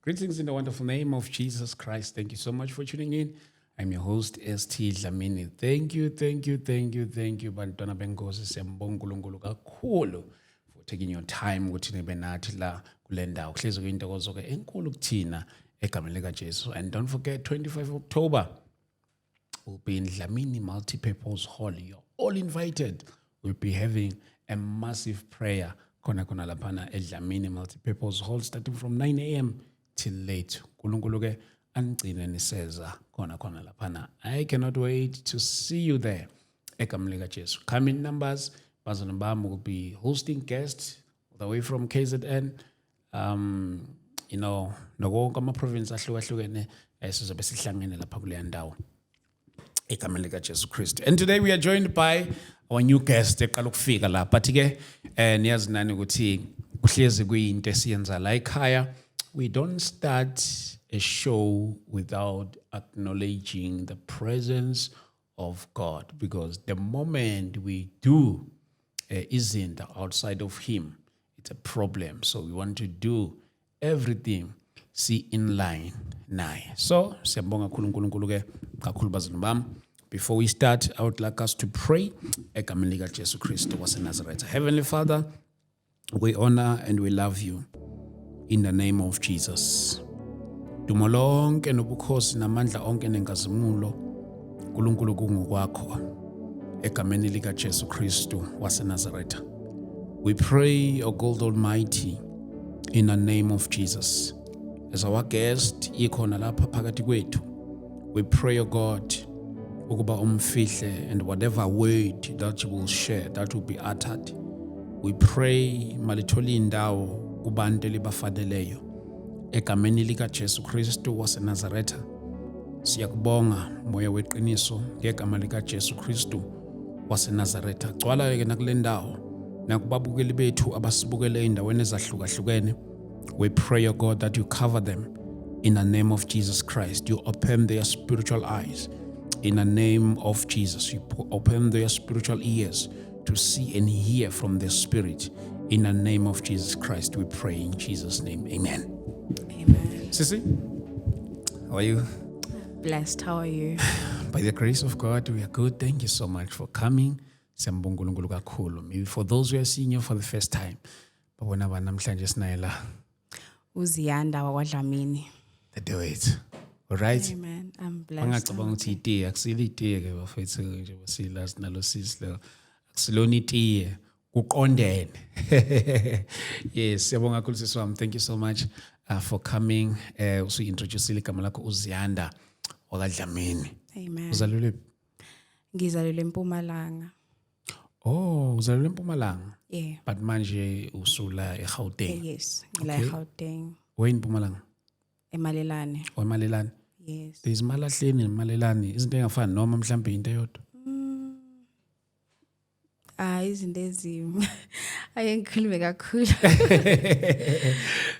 Greetings in the wonderful name of Jesus Christ. Thank you so much for tuning in. I'm your host, ST Dlamini. Thank you, Bantwana Benkosi. Siyambonga uNkulunkulu kakhulu for taking your time ukuthi nibe nathi la kule ndawo. Kuhlezi kuyintokozo ke enkulu kuthina egameni lika Jesu. And don't forget, 25 October will be in Dlamini Multipurpose Hall. You're all invited. We'll be having a massive prayer khona lapana eDlamini Multipurpose Hall starting from 9 a.m. till late. Nkulunkulu ke angcine niseza khona lapana. I cannot wait to see you there. Egameni lika Jesu. Coming numbers, Bazana Bam will be hosting guests all the way from KZN. Noko kama province ahlukahlukene sizobe sihlangene lapha kule ndawo. Egameni lika Jesu Christ. And today we are joined by our new guest eqala ukufika la. But ke niyazi nani ukuthi kuhlezi kuyinto esiyenza la ekhaya. We don't start a show without acknowledging the presence of God, because the moment we do isn't outside of Him, it's a problem. So we want to do everything see in line naye. So siyabonga kakhulu uNkulunkulu ke kakhulu bazalwane bami. Before we start, I would like us to pray. Egameni lika Jesu Kristu waseNazaretha. Heavenly Father, we honor and we love you in the name of Jesus. Dumo lonke nobukhosi namandla onke nenkazimulo uNkulunkulu kungokwakho egameni lika Jesu Kristu waseNazaretha. We pray, O God Almighty, in the name of Jesus. As our guest ikhona lapha phakathi kwethu, we pray, O God, ukuba umfihle, and whatever word that you will share, that will be uttered, we pray malitholi indawo kubantu elibafaneleyo egameni lika Jesu Kristu waseNazaretha. Siyakubonga moya weqiniso ngegama lika Jesu Kristu waseNazaretha. Gcwala ke nakule ndawo nakubabukeli bethu abasibukele endaweni ezahlukahlukene. We pray, O God, that you cover them in the name of Jesus Christ. You open their spiritual eyes in the name of Jesus. You open their spiritual ears to see and hear from the Spirit. In the name of Jesus Christ, we pray in Jesus' name. Amen. Amen. Sissy, how are you? Blessed. How are you? By the grace of God, we are good. Thank you so much for coming. Siyambonga uNkulunkulu kakhulu. Maybe for those who are seeing you for the first time, babona namhlanje sinayela Uziyanda wakwaDlamini. the do it. All right? Amen. I'm blessed. Angacabanga ukuthi itiye akusile itiye ke bafethu nje basilazi nalo sisilo akusilona itiye kuqondene. Yes, siyabonga kakhulu sisi wami. Thank you so much for coming. Usu introduce igama lakho Uziyanda wakwaDlamini. Amen. Uzalelwe? Ngizalelwe eMpumalanga. Oh, uzalelwe eMpumalanga. Yeah. But manje usula eGauteng. Yes. Ngila Okay. eGauteng. Where in Mpumalanga? Emalelane. Or Malelane? Yes. There's Malahleni and Malelane. Izinto engafani noma mhlambe into eyodwa. Izinto ezimo. Ayengikhulume kakhulu.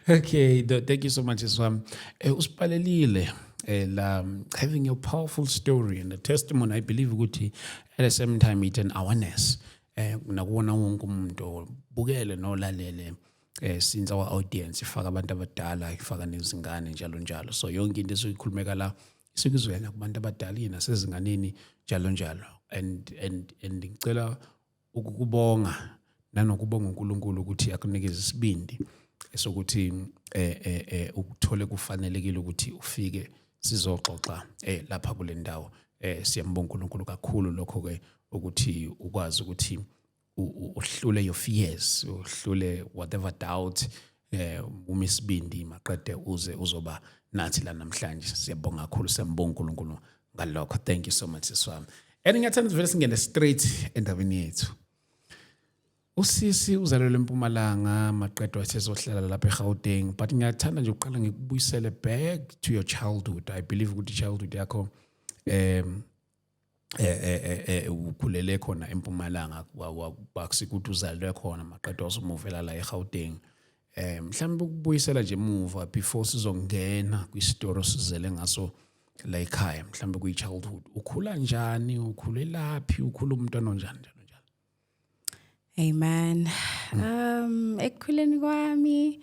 Okay, thank you so much, Iswam. Usipalelile la having your powerful story and the testimony. I believe ukuthi at the same time it's an awareness. Nakubona wonke umuntu bukele nolalele since our audience ifaka abantu abadala ifaka nezingane njalo. So yonke into esikhulumeka la sikuzwena kubantu abadala yena sezinganeni njalo. And ngicela ukubonga nanokubonga uNkulunkulu ukuthi akunikeze isibindi esokuthi ukuthole kufanelekile ukuthi ufike sizoxoxa lapha kule ndawo. Siyambonga uNkulunkulu kakhulu lokho ke ukuthi ukwazi ukuthi uhlule your fears, uhlule whatever doubt, umisibindi maqede uzoba nathi la namhlanje. Siyabonga kakhulu, siyambonga uNkulunkulu ngalokho. Thank you so much siswami. And ngiyathanda vele singene straight endabeni yethu. Usisi uzalelwe eMpumalanga maqedwe sezohlala lapha eGauteng, but ngiyathanda nje uqala ngikubuyisele back to your childhood. I believe ukuthi childhood yakho ukhulele khona eMpumalanga bakusikuthi uzalelwe khona maqedwe usumuvela la eGauteng. Mhlawumbe ukubuyisela nje emuva before sizongena kwistory sizele ngaso la ekhaya, mhlawumbe kuyi childhood. Ukhula njani? Ukhule laphi? Ukhula umntwana onjani? Amen. Ekukhuleni kwami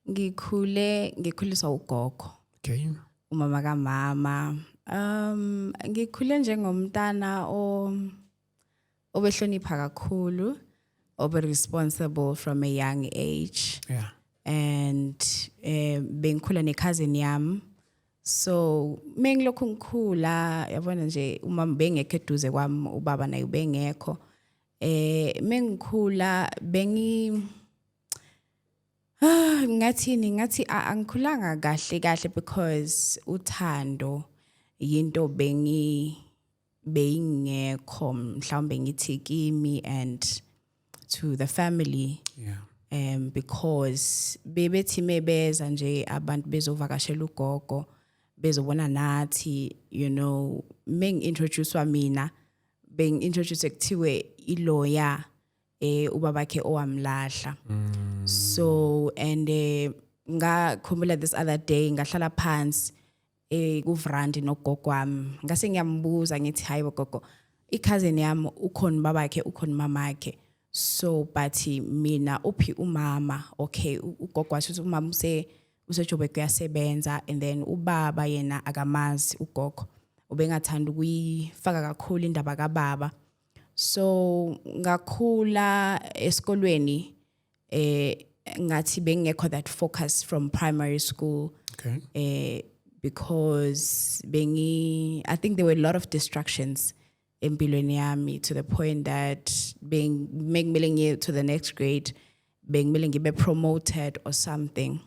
ngikhuliswa ugogo, Okay. umama kamama. Ngikhule njengomntana obehlonipha kakhulu, obe responsible from a young age. Yeah. And bengikhula ne-cousin yami. So mengilokhu ngikhula yabona nje umama bengekho eduze kwami, ubaba naye bengekho. Mengikhula ngathi angikhulanga kahle because uthando yinto beyingekho mhlawumbe ngithi kimi and to the family. Yeah. Because bebethi mebeza nje abantu bezovakashela ugogo bezobona nathi, you know, introducewa mina introduce kuthiwe iloya ubabakhe owamlahla. So and ngakhumbula this other day ngahlala phansi kuvrandi nogogo wami ngase ngiyambuza ngithi hayi gogo i-cousin yami ukhona babakhe ukhona mamakhe. So but mina uphi umama, okay, ugogo washo umama useJoburg uyasebenza, and then ubaba yena akamazi ugogo, ubengathanda ukuyifaka kakhulu indaba kababa. So ngakhula esikolweni ngathi bengekho that focus from primary school. Okay. Because I think there were a lot of distractions empilweni yami, to the point that being to the next grade being ngibe promoted or something.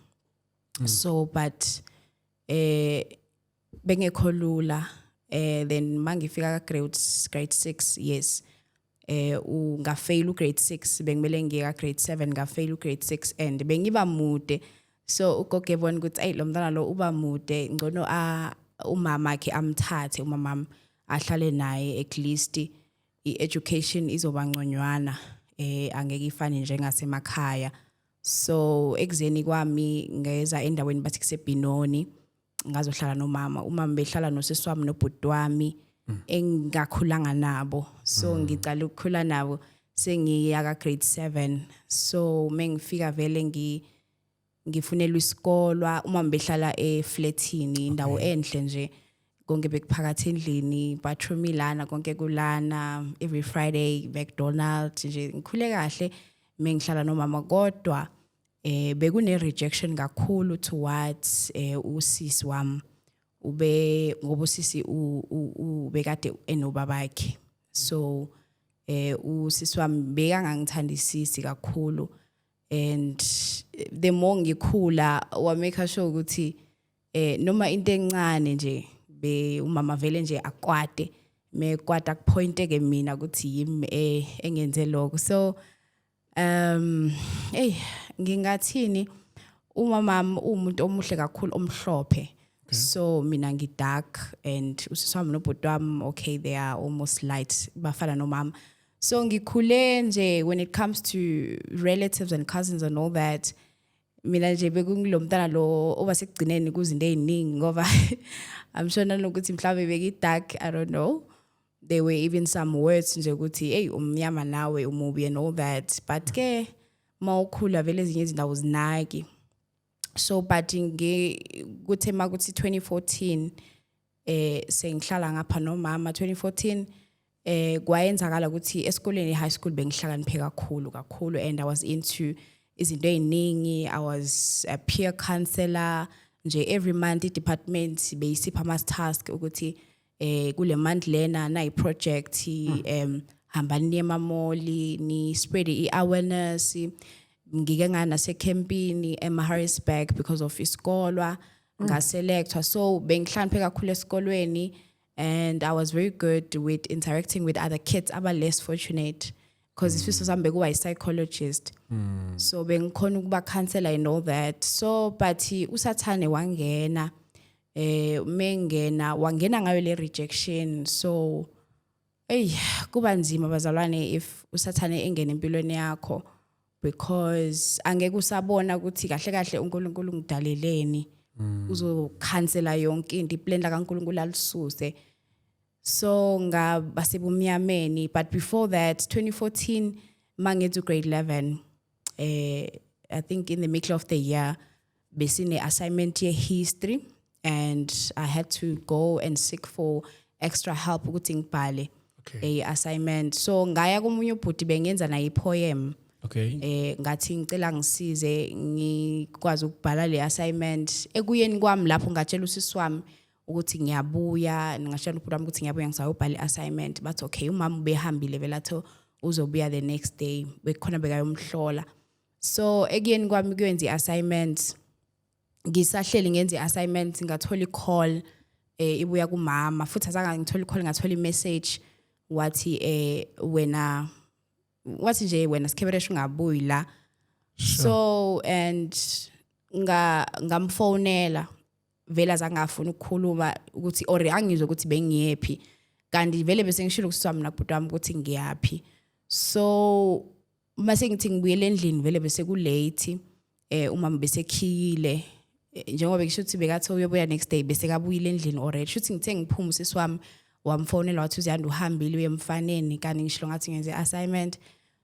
So but bengekho lula. Then mangifika grade 6, yes, ngafail grade 6, bengimele ngiye grade 7, ngafail grade 6, and bengiba mude. So ugogo ebona ukuthi ayi lo mntana lo uba mude, ngcono umama akhe amthathe, umama ahlale naye, at least i-education izoba ngconywana, angeke ifane njengasemakhaya. So ekuzeni kwami ngeza endaweni bathi kuseBinoni, ngazohlala nomama. Umama behlala nosisi wami nobhuti wami engakhulanga nabo. So ngicala ukukhula nabo sengiya ka grade 7. So mengifika vele ngifunelwa isikolwa, umama behlala eflatini, indawo enhle nje, konke bekuphakathi endlini, bathroom ilana, konke kulana, every Friday McDonald's nje. Ngikhule kahle mengihlala nomama, kodwa bekune rejection kakhulu towards usisi wami. Ngoba usisi ubekade enobabakhe. So usisi wami bekangangithandisisi kakhulu, and the more ngikhula wa make sure ukuthi noma into encane nje umama vele nje akwade, mekwada kupointeke mina ukuthi yimi engenze lokho. So ngingathini, umama umuntu omuhle kakhulu omhlophe. So mina ngidark, and usisi wami nobhuti wami, okay, they are almost light, bafana nomama. So ngikhule nje, when it comes to relatives and cousins and all that, mina nje bekungilo mntana lo obasekugcineni kuzinto eziningi, ngoba I'm sure nanokuthi mhlawumbe beki-dark, I don't know. There were even some words nje ukuthi hey umnyama nawe umubi and all that, but ke mawukhula vele ezinye izindawo zinaki. So but kuthe makuthi 2014 sengihlala ngapha nomama. 2014 kwayenzakala ukuthi esikoleni high school bengihlakaniphe kakhulu, and I was into izinto eziningi. I was a peer counselor nje. Every month department beyisipha ama task ukuthi kule month lena na project hamba niye emamoli ni spread awareness. Ngike ngana sekempini eMaritzburg because of isikolwa ngaselectwa. So bengihlakaniphe kakhulu esikolweni, and I was very good with interacting with other kids aba less fortunate, because isifiso sami bekuba yi-psychologist. So bengikhona ukuba counselor and all that. So but usathane wangena, wangena ngayo le rejection. So kuba nzima bazalwane if usathane engena empilweni yakho, because angeke usabona ukuthi kahle kahle uNkulunkulu ngidaleleni, uzokhansela yonke into, iplan la kaNkulunkulu alisuse. So ngaba sebumnyameni. But before that, 2014 mangethi grade 11, I think in the middle of the year besine assignment ye history and I had to go and seek for extra help ukuthi ngibhale Okay. a assignment. So ngaya komunye ubhuti bengenza na poem. Okay. Ngathi ngicela ngisize ngikwazi ukubhala le assignment. Ekuyeni kwami lapho ngatshela usisi wami ukuthi ngiyabuya, ngingatshela ubhuti wami ukuthi ngiyabuya ngisayobhala assignment. But okay, umama ubehambile vela tho uzobuya the next day. Bekhona bekayomhlola. So ekuyeni kwami kuyenza iassignment. Ngisahleli ngenza iassignment ngathola icall ibuya kumama futhi azange ngithola icall ngathola imessage wathi wena wathi nje wena Sikebereshu ungabuyi la. So and ngamfonela vela zangafuna ukukhuluma ukuthi or angizwe ukuthi bengiyephi kanti vele bese ngishilo kusitwa mina kubhuti wami ukuthi ngiyaphi. So mase ngithi ngibuyele endlini vele bese ku late umama bese khiyile njengoba ngisho ukuthi bekathi uyobuya next day bese kabuyile endlini already shuthi ngithe ngiphuma usisi wami wamfonela wathi uziyanda uhambile uyemfaneni kanti ngishilo ngathi ngenze assignment.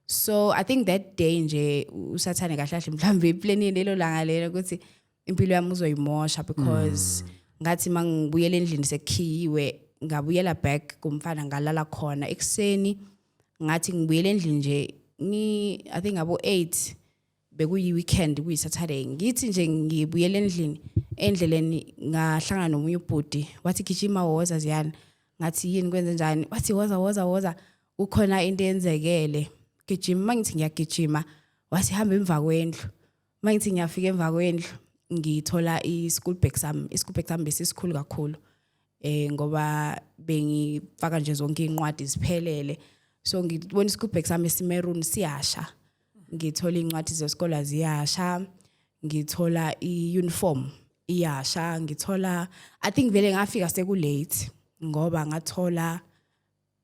So I think that day nje usathane kahlahle mhlambe iplanini lelo langa lelo ukuthi impilo yami uzoyimosha because ngathi mangibuyele endlini sekhiyiwe ngabuyela back kumfana ngalala khona ekseni ngathi ngibuyele endlini nje I think abo 8 bekuyi weekend kuyi Saturday ngithi nje ngibuyele endleleni ngahlangana nomunye ubhuti wathi gijima woza ziyana ngathi yini kwenze njani wathi woza ukhona into yenzekele gijima mangithi ngiyagijima wathi hamba emva kwendlu mangithi ngiyafika emva kwendlu ngithola i-school bag sami besisikhulu kakhulu ngoba bengifaka nje zonke incwadi ziphelele so ngibona i-school bag sami esimeruni siyasha ngithola incwadi zesikole ziyasha ngithola i-uniform iyasha ngithola I think vele ngafika seku late ngoba ngathola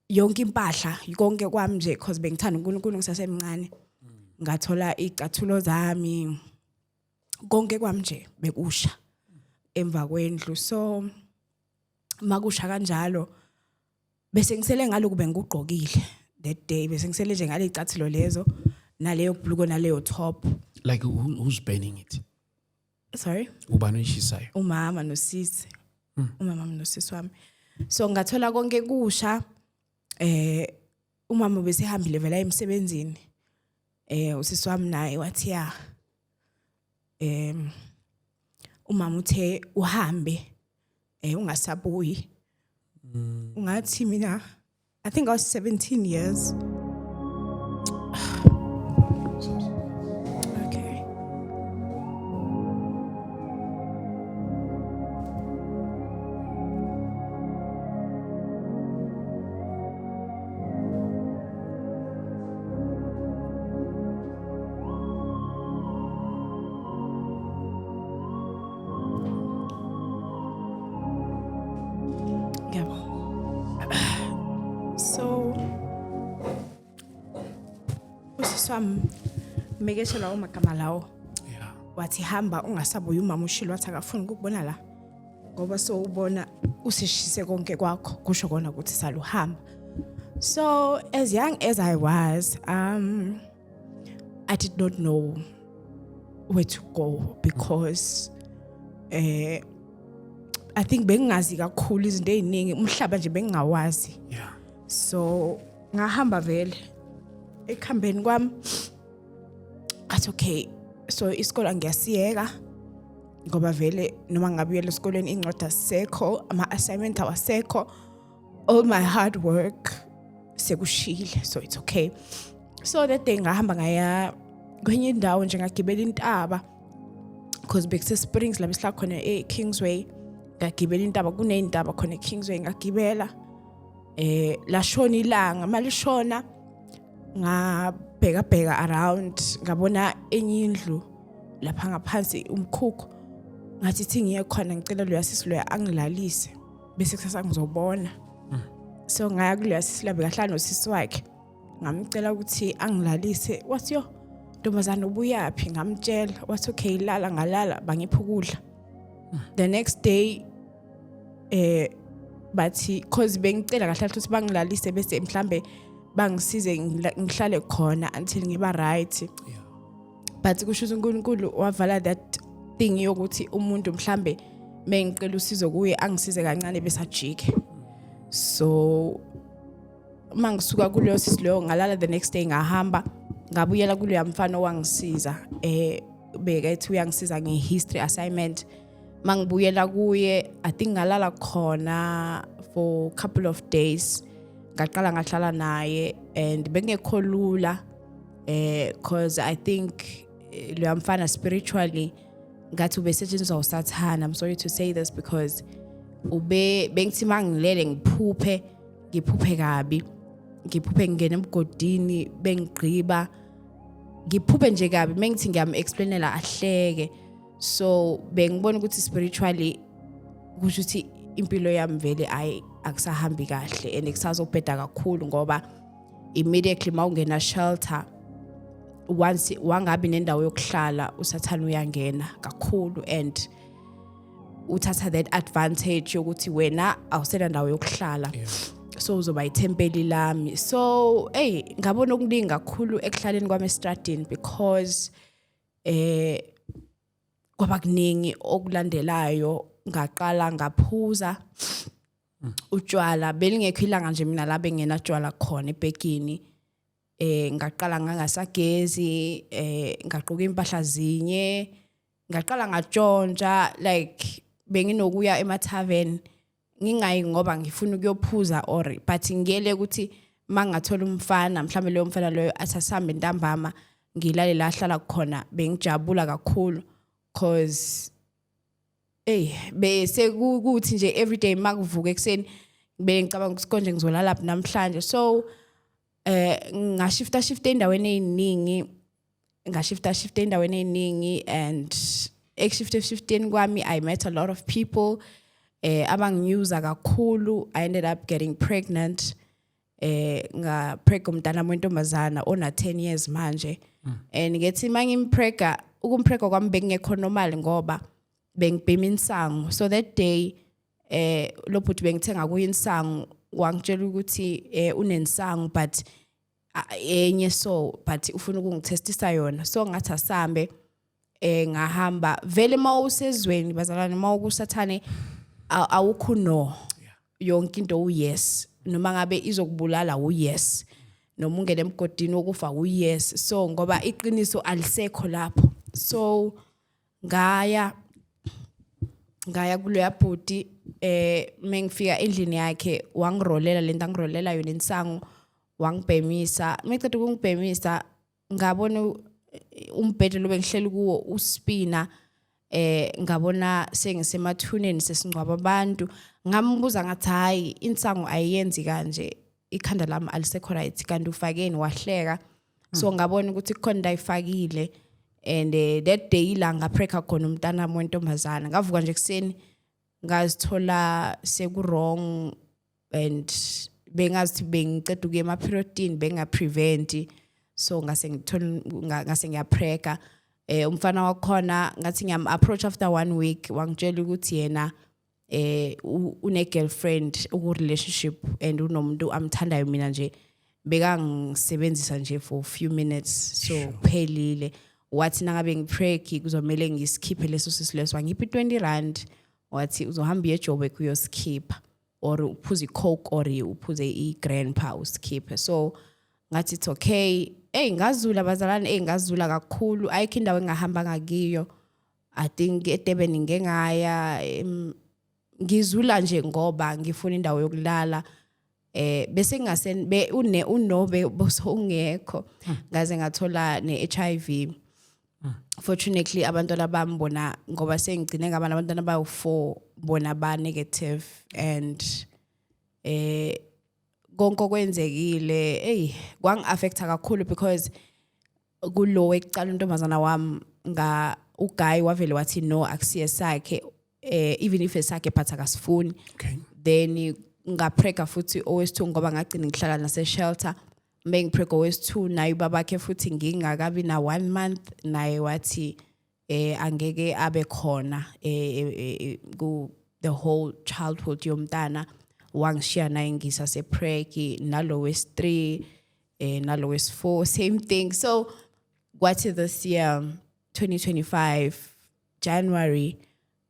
yonke impahla konke kwami nje because bengithanda uNkulunkulu ngisasemncane ngathola icathulo zami konke kwami nje bekusha emva kwendlu. So makusha kanjalo bese ngisele ngaloku bengigqokile that day bese ngisele nje ngale icathulo lezo naleyo bhluko naleyo top. Like who's burning it? Sorry? Ubani uyishisayo? Umama nosisi. Umama nosisi wami. So ngathola konke kusha umama bese hambile vela emsebenzini. Usisi wami naye wathi ya umama uthe uhambe ungasabuyi. Ngathi mina I think I was 17 years. Okay. So usiswami mekeshela umagama lawo Yeah. wathi hamba ungasabuyi umama ushilo wathi akafuni ukubona la ngoba so ubona usishise konke kwakho kusho kona ukuthi saluhamba. So as young as I was I did not know where to go because I think bengingazi kakhulu izinto eziningi umhlaba nje bengingawazi. Yeah. So ngahamba vele ekhambeni kwami athi okay so isikole ngiyasiyeka ngoba vele noma ngabuyela esikoleni incwadi asekho ama assignment awasekho all my hard work sekushile so it's okay. So that day ngahamba ngaya kwenye indawo nje ngagibela intaba because bekuse Springs la besla khona eKingsway ngagibela intaba kuneyintaba khona eKingsway ngagibela lashona ilanga malishona ngabheka around ngabona enye indlu lapha ngaphansi umkhukhu ngathi thi ngiye khona ngicela lo yasisi lo angilalise bese kusasa ngizobona. So ngaya kulo yasisi la bekahlala nosisi wakhe ngamcela ukuthi angilalise wathi yo ntombazana ubuyapi ngamtshela wathi okay lala ngalala bangipha ukudla. The next day bathi cause bengicela kahle ukuthi bangilalise bese mhlambe bangisize ngihlale khona until ngiba right. Yeah. But kusho uNkulunkulu wavala that thing yokuthi umuntu mhlambe mengicela usizo kuye angisize kancane besajike. So mangisuka kuleyo sisileyo ngalala the next day ngahamba ngabuyela kuleyo mfana wangisiza beka ethi uyangisiza ngehistory assignment. Mangibuyela kuye I think ngalala khona for a couple of days ngaqala ngahlala naye and bengekho lula cause I think lo mfana spiritually ngathi ubesetshenziswa uSathana. I'm sorry to say this because bengithi mangilele ngiphuphe kabi ngiphuphe ngene emgodini bengigqiba ngiphuphe nje kabi mengithi ngiyam-explainela ahleke. So bengibona ukuthi spiritually kusho ukuthi impilo yami vele akusahambi kahle and kusazobheda kakhulu ngoba immediately mawungena shelter once wangabi nendawo yokuhlala uSathana uyangena kakhulu and uthatha that advantage yokuthi wena awusena ndawo yokuhlala. So uzoba ithempeli lami. So ngabona okuningi kakhulu ekuhlaleni kwami estradini because kwaba kuningi okulandelayo ngaqala ngaphuza utshwala belingekho ilanga nje mina la bengena tshwala khona ebhekini. Ngaqala ngangasagezi ngaqoka impahla zinye ngaqala ngatshontsha like benginokuya emathaveni ngingayi ngoba ngifuna ukuyophuza or but ngiyele ukuthi mangathola umfana mhlawumbe leyo mfana loyo athasambe ntambama ngilale la hlala khona bengijabula kakhulu cause bese kuthi nje everyday makuvuka ekseni bengicabanga ukuthi konje ngizolala lapha namhlanje. So ngashifta endaweni eziningi and shifting kwami I met a lot of people abanginyuza kakhulu. I ended up getting pregnant ngaprega umntana wentombazana ona 10 years manje and ngethi mangimprega ukumprega kwami bengekho normal ngoba bengibhema insangu. So that day lo bhuti bengithenga kuye insangu wangitshela ukuthi unensangu but enye so but ufuna ukungitestisa yona. So ngathi asambe ngahamba vele mawusezweni bazalwane mawukusathane awukho no yonke into uyes noma ngabe izokubulala uyes noma ungene emgodini wokufa uyes. So ngoba iqiniso alisekho lapho. So ngaya kulo yabhuti mengifika endlini yakhe wangirolela lento angirolela yona insangu wangibhemisa. Mecede ukungibhemisa ngabona umbhede lo bengihleli kuwo uspina ngabona sengisemathuneni sesingcwaba abantu. Ngambuza ngathi hayi insangu ayiyenzi kanje ikhanda lami alisekho right kanti ufakeni wahleka. So ngabona ukuthi kukhona ndayifakile and that day la ngapreka khona umntana wentombazana ngavuka nje ekseni ngazithola seku wrong and bengazi bengiceda ukuya ema-periodini benga-prevent. So ngase ngiyapreka umfana wakhona ngathi ngiyam-approach after 1 week wangitshela ukuthi yena une-girlfriend uku-relationship and unomuntu amthandayo mina nje bekangisebenzisa nje for a few minutes. So phelile wathi nangabe ngipreki kuzomele ngisikhiphe leso sisileso wangiphi 20 rand wathi uzohamba eJobe kuyoskipa or uphuze icoke or uphuze igrandpa uskipe. So ngathi it's okay. Ngazula bazalwane ngazula kakhulu ayikho indawo engahamba ngakiyo. I think eDurban ngengaya ngizula nje ngoba ngifuna indawo yokulala bese ngase unobe bosongekho ngaze ngathola ne-HIV. Fortunately abantwana bami bona ngoba sengigcine ngabana abantwana abawu4 bona ba negative and konke kwenzekile kwangi-affecta kakhulu because kulo ekucala untombazana wami uGuy wavele wathi no akusiye sakhe even if esakhe but akasifuni. Then ngapreka futhi owes2 ngoba ngagcina ngihlala nase shelter bengipreka owes2 naye babakhe futhi ngingakabi na 1 month naye wathi angeke abe khona ku the whole childhood yomntana wangishiya naye ngisasepreki nalo wes3 nalo wes4 same thing. So kwathi this year 2025 January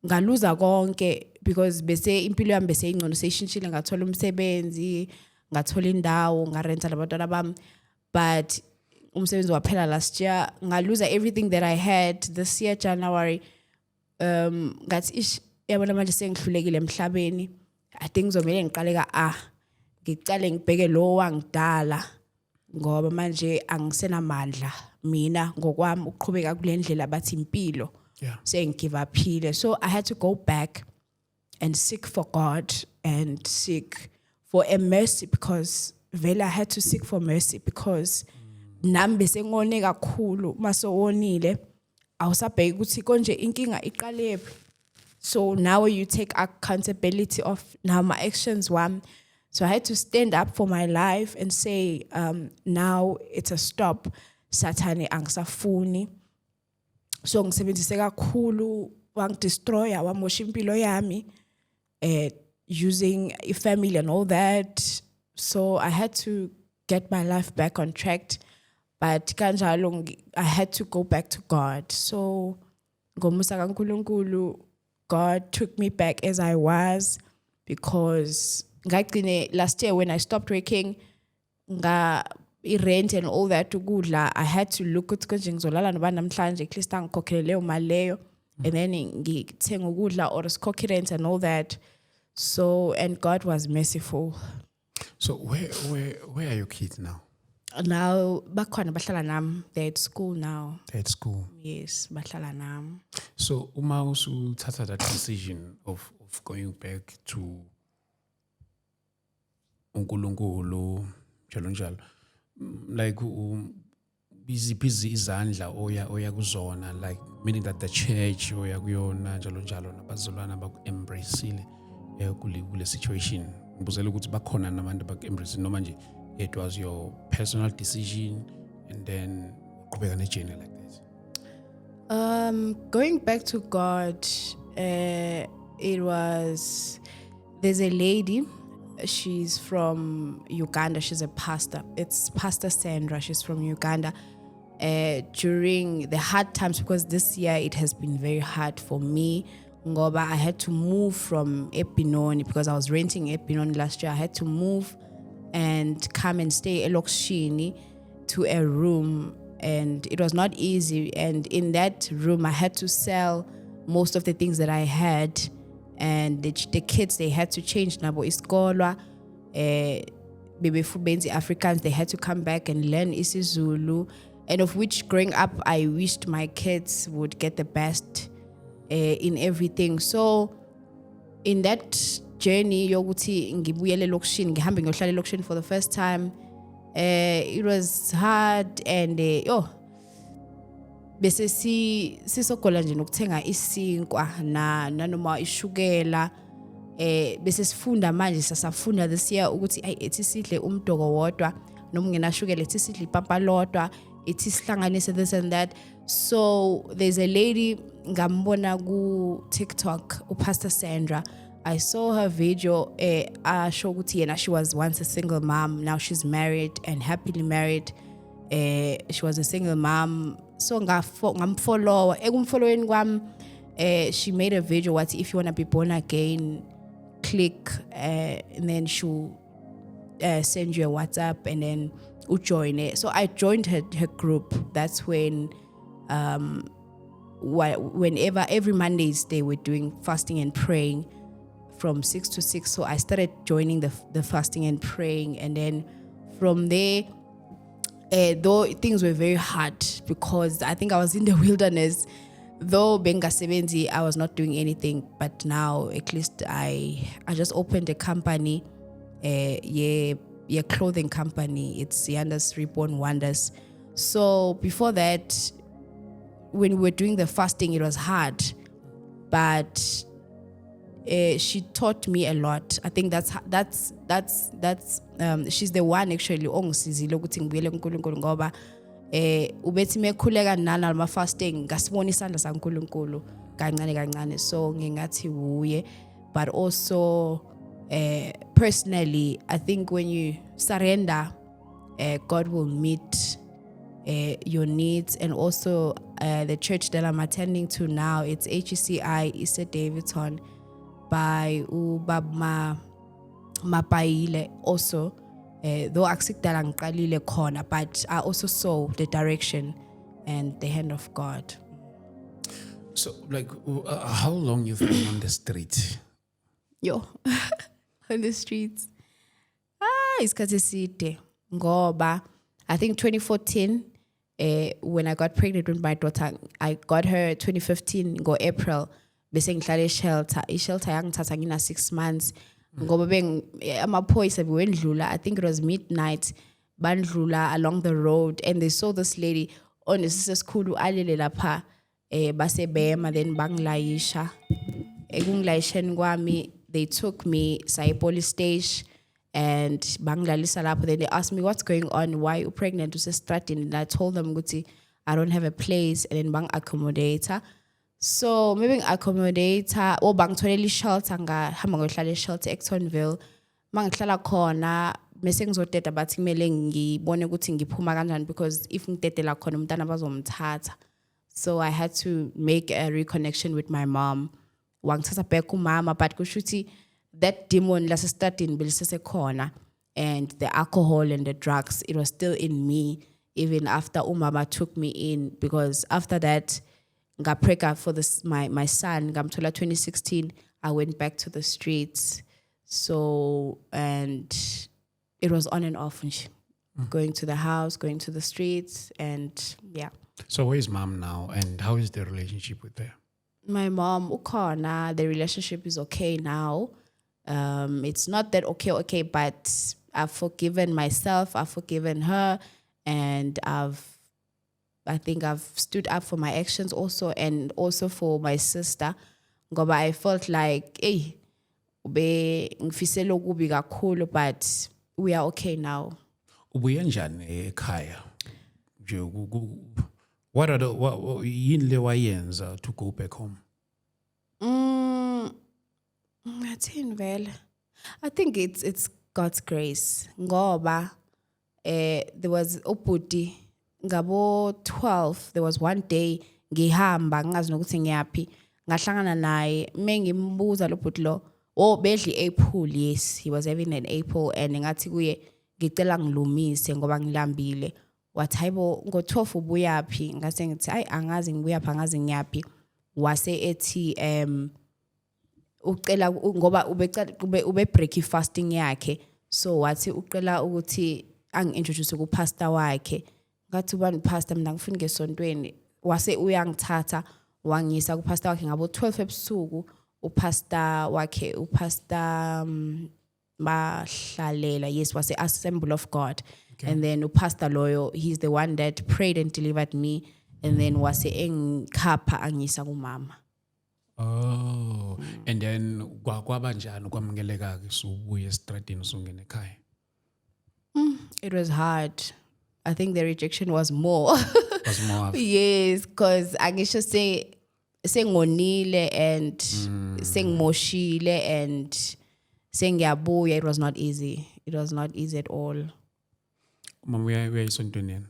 ngaluza konke because bese impilo yami bese ingcono seyishintshile ngathola umsebenzi ngathola indawo ngarenta labantwana bami but umsebenzi waphela last year ngaluza everything that I had this year January ngathi yabona manje sengihlulekile emhlabeni I think ngizomela ngiqaleka ngicale ngibheke lo wangidala ngoba manje angisenamandla mina ngokwami uqhubeka kulendlela bathi impilo sengigive uphile so I had to go back and seek for God and seek for a mercy because vele I had to seek for mercy because nami bese ngone kakhulu masowonile awusabheki ukuthi konje inkinga iqalephi so now you take accountability of now my actions wami so I had to stand up for my life and say now it's a stop Sathane angisafuni so ngisebenzise kakhulu wangidestroya wamosha impilo yami using a family and all that so I had to get my life back on track but kanjalo I had to go back to God so ngomusa kaNkulunkulu God took me back as I was because ngagcine last year when I stopped working rent and all that ukudla I had to look at konje ngizolala noba namhlanje at least angikhokhele leyo mali leyo and then ngithenga ukudla or sikhokhe rent and all that so and God was merciful so where are your kids now now bakhona bahlala nami they're at school now they're at school yes bahlala nami so uma usuthatha that decision of going back to uNkulunkulu njalo like iziphi izandla oya kuzona like meaning that the church oya kuyona njalo nabazalwana baku-embraceile kule situation ngibuzela ukuthi bakhona nabantu baku-embrace noma nje it was your personal decision and then uqhubeka ne-journey like that going back to God it was there's a lady she's from Uganda she's a pastor it's Pastor Sandra she's from Uganda during the hard times because this year it has been very hard for me ngoba I had to move from Epinoni because I was renting Epinoni last year I had to move and come and stay eLokishini to a room and it was not easy and in that room I had to sell most of the things that I had and the kids they had to change nabo isikolo bebefubenzi Africans they had to come back and learn isiZulu and of which growing up I wished my kids would get the best in everything so in that journey yokuthi ngibuyele eLokishini ngihambe ngiyohlala eLokishini for the first time it was hard and bese sisogola nje nokuthenga isinkwa nanoma ishukela bese sifunda manje sasafunda this year ukuthi ethi sidle umdoko wodwa noma ngenashukela ethi sidle ipapa lodwa ethi sihlanganise this and that so there's a lady ngambona ku TikTok uPastor Sandra I saw her video show ukuthi yena she was once a single mom now she's married and happily married she was a single mom so ngamfollow ekumfollowing kwami she made a video what if you want to be born again click and then she'll send you a WhatsApp and then you join it so I joined her group that's when whenever every Mondays they were doing fasting and praying from 6 to 6 so I started joining the fasting and praying and then from there though things were very hard because I think I was in the wilderness though benga 70 I was not doing anything but now at least I just opened a company clothing company it's Yanda's Reborn Wonders so before that when we were doing the fasting it was hard but she taught me a lot I think that's she's the one actually ongisizile ukuthi ngibuyele kuNkulunkulu ngoba ubethi mekhuleka nana ma fasting ngasibona isandla saNkulunkulu kancane so ngingathi uye but also personally I think when you surrender God will meet your needs. And also the church that I'm attending to now, it's HECI Easter Davidson by Ubab Mapaile also. Though akusikudala ngiqalile khona, but I also saw the direction and the hand of God. So, like, how long you've been on the street? Yo, on the streets. Isikhathi eside ngoba I think 2014 when I got pregnant with my daughter, I got her 2015 go April bese ngihlala e-shelter. I-shelter yangithatha ngina 6 months ngoba amaphoyisa bewendlula, I think it was midnight, bandlula along the road and they saw this lady on isikhulu alele lapha base bema, then bangilayisha. Ekungilayisheni kwami, they took me say police station and bangilalisa lapho. Then they asked me what's going on, why you pregnant usestradini, and I told them ukuthi I don't have a place, and then bang accommodator. So maybe accommodator or bangitholela i-shelter, ngahamba ngohlala e-shelter eCtonville. Mangihlala khona bese ngizodeda bathi kumele ngibone ukuthi ngiphuma kanjani, because if ngidedela khona umntana bazomthatha. So I had to make a reconnection with my mom. Wangithatha back umama, but kushuthi that demon lasestradini belisesekhona, and the alcohol and the drugs, it was still in me even after umama took me in, because after that ngapreka for this my son ngamthola 2016, I went back to the streets. So, and it was on and off, going to the house, going to the streets, and yeah. So where is mom now, and how is the relationship with her? My mom, ukhona, the relationship is okay now. It's not that okay, but I've forgiven myself, I've forgiven her, and I think I've stood up for my actions also, and also for my sister. Ngoba I felt like, ngifisela okubi kakhulu, but we are okay now. Ubuye njani ekhaya? What are the yini le wayenza to go back home? I think it's God's grace. Ngoba there was ubhuti ngabo 12, there was one day ngihamba ngingazi nokuthi ngiyaphi, ngahlangana naye mengimbuza lo bhuti lo, bedli April, yes, he was having an April, and ngathi kuye ngicela ngilumise ngoba ngilambile. Wathi hayibo ngo-12 ubuyaphi? Ngase ngithi hayi angazi ngibuyaphi, angazi ngiyaphi. Wase ethi ucela ngoba ube break fasting yakhe, so wathi ucela ukuthi angi-introduce ku-pastor wakhe. Ngathi ubani pastor? Mina ngifuna ngesontweni. Wase uyangithatha wangisa ku-pastor wakhe ngabo 12 ebusuku. Upastor wakhe, upastor Mahlalela, yes, was the Assembly of God. Okay. And then Pastor Loyo, he's the one that prayed and delivered me, and then was engkhapha angisa kumama. Oh, and then kwabanjani kwamukeleka ke subuye estradini usungena ekhaya? It was hard. I think the rejection was more. Was more. Yes, because angisho sengonile and sengimoshile and sengiyabuya. It was not easy. It was not easy at all. Mama, we are esontweni.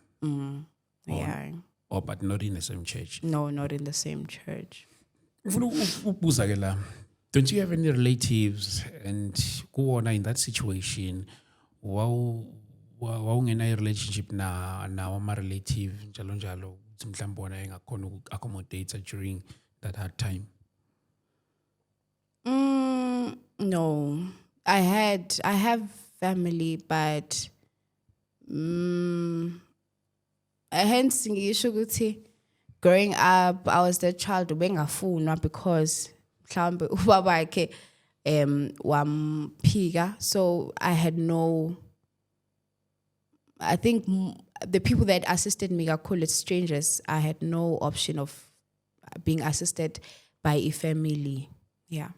Yeah. Oh, but not in the same church. No, not in the same church. Don't you have any relatives and kuona in that situation? Wow, in a relationship na ama relative njalo njalo mhlawumbe wona engakhona accommodate during that hard time? No, I have family, but hence ngisho ukuthi growing up I was the child ubengafunwa because mhlawumbe ubaba wakhe wamphika, so I had no. I think the people that assisted me, I call it strangers. I had no option of being assisted by a family. Yeah.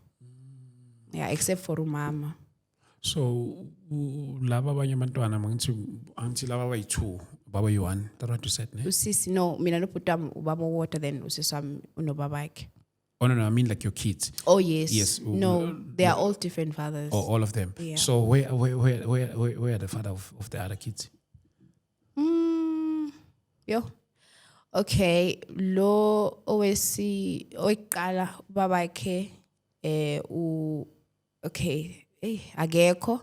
Yeah, except for umama. So, laba abanye abantwana angithi laba bayi-2, baba yi-1. That's what you said, ne? Usisi, no, mina nobhutam ubaba water then usisi wami unobabakhe. Oh no, I mean like your kids. Oh yes. Yes. No, they are all different fathers. Oh, all of them. Yeah. So where are the father of the other kids? Yo. Okay, lo oweqala ubaba yakhe okay, akekho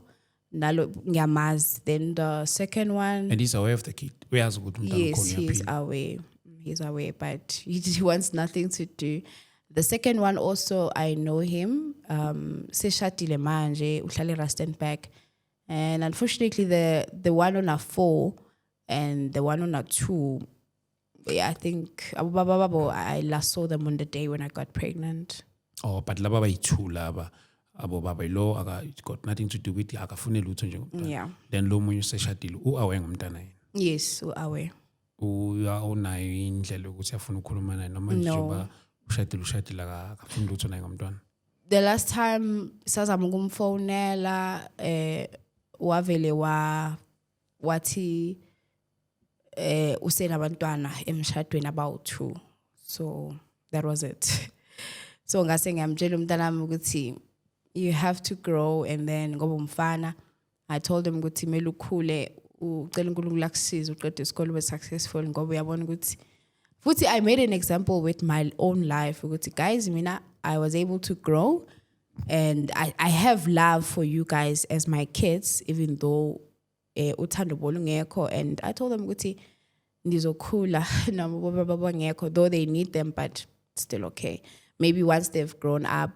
nalo ngiyamazi. Then the second one, And he's aware of the kid. Uyazi ukuthi umntwana yes, ukhona he's uyaphila. aware. He's aware, but he wants nothing to do. The second one also, I know him. Seshadile manje, uhlala eRustenburg. And unfortunately, the one on a 4 and the one on a 2, yeah, I think I last saw them on the day when I got pregnant. Oh, but laba bayi-2 laba. Abo baba ilo it got nothing to do with akafune lutho nje ngomntwana. Yeah. Then lo munye useshadile aware ngomntwana yena. Yes, so aware. Unayo indlela ukuthi afuna ukukhuluma naye noma njengoba ushadile akafuni lutho naye ngomntwana. The last time sazama ukumfonela wavele wathi usenabantwana emshadweni about 2. So that was it. So ngase ngiyamtshela umntanami ukuthi you have to grow, and then ngoba umfana I told him ukuthi mele ukhule ucela uNkulunkulu akusize uqede isikole ube successful ngoba uyabona ukuthi futhi I made an example with my own life ukuthi guys mina I was able to grow and I have love for you guys as my kids even though uthando bolungekho, and I told them ukuthi ndizokhula nabo baba ngekho though they need them but still okay. Maybe once they've grown up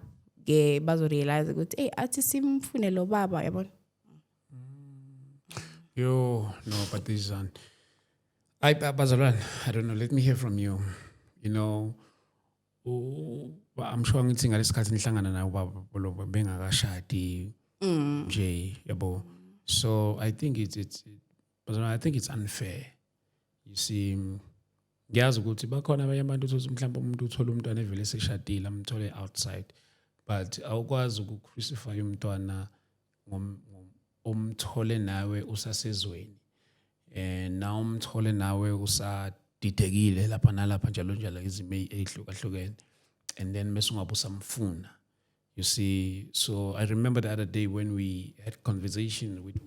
bazo realize ukuthi hey athi simfune lo baba yabona. Yo, no, but this is Bazalwane, I don't know, let me hear from you. You know, I'm sure ngithi ngalesikhathi nihlangana naye ubaba lo bengakashadi nje yabo. So I think I think it's unfair. You see, ngiyazi ukuthi bakhona abanye abantu uthi mhlawumbe umuntu uthola umntwana evele seshadile amthole outside, but awukwazi ukucrucify umntwana umthole nawe usasezweni. Na umthole nawe usadidekile lapha nalapha njalo izimo ezihlukahlukene, and then bese ungabe usamfuna. You see, so I remember the other day when we had conversation with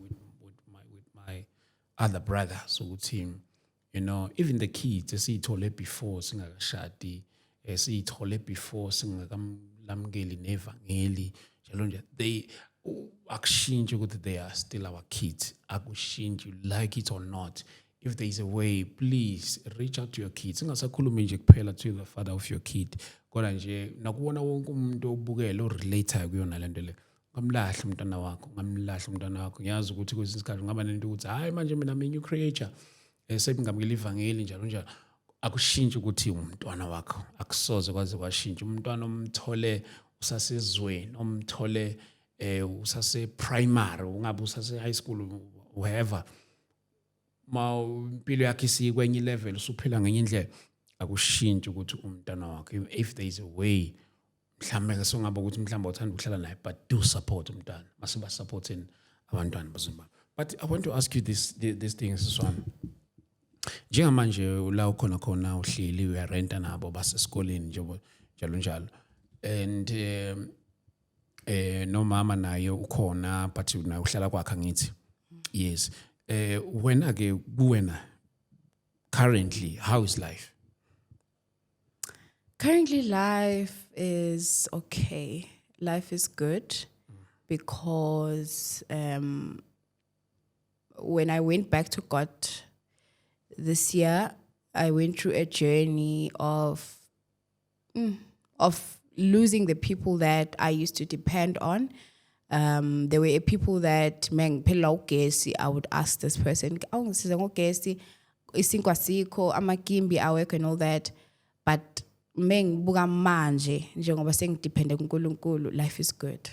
my other brother. So with him, you know, even the kids, esiyithole before singakashadi, esiyithole before singakamlamukeli nevangeli, njalo nje, they akushintshe ukuthi they are still our kids. Akushintshe, you like it or not. If there is a way, please reach out to your kids. Singasakhulumi nje kuphela to the father of your kid. Kodwa nje nakuwona wonke umuntu obukele orelate kuyona lento le. Ngamlahla umntwana wakho. Ngiyazi ukuthi kwesinye isikhathi ngaba nento ukuthi hayi manje mina new creature. Sebengamukela ivangeli njalo. Akushintshe ukuthi umntwana wakho. Akusoze kwaze kwashintsha. Umntwana omthole usasezweni, omthole usase primary, ungabe usase high school, wherever. Ma impilo yakhe sikwenye level usuphila ngenye indlela, akushintshe ukuthi umntwana wakho. If there is a way, mhlambe ke songaba ukuthi mhlambe uthanda ukuhlala naye, but do support umntwana. Masiba supporting abantwana bazimba. But I want to ask you this thing is one. Njengamanje la ukhona khona uhleli uyarenta nabo basesikoleni njalo. And no mama naye ukhona but naye uhlala kwakhe ngithi. Yes. Wena ke kuwena currently how is life? Currently life is okay. Life is good because when I went back to God this year, I went through a journey of losing the people that I used to depend on. There were people that I would ask this person, amakimbi awekho and all that, but buka manje njengoba sengidepende kuNkulunkulu, life is good.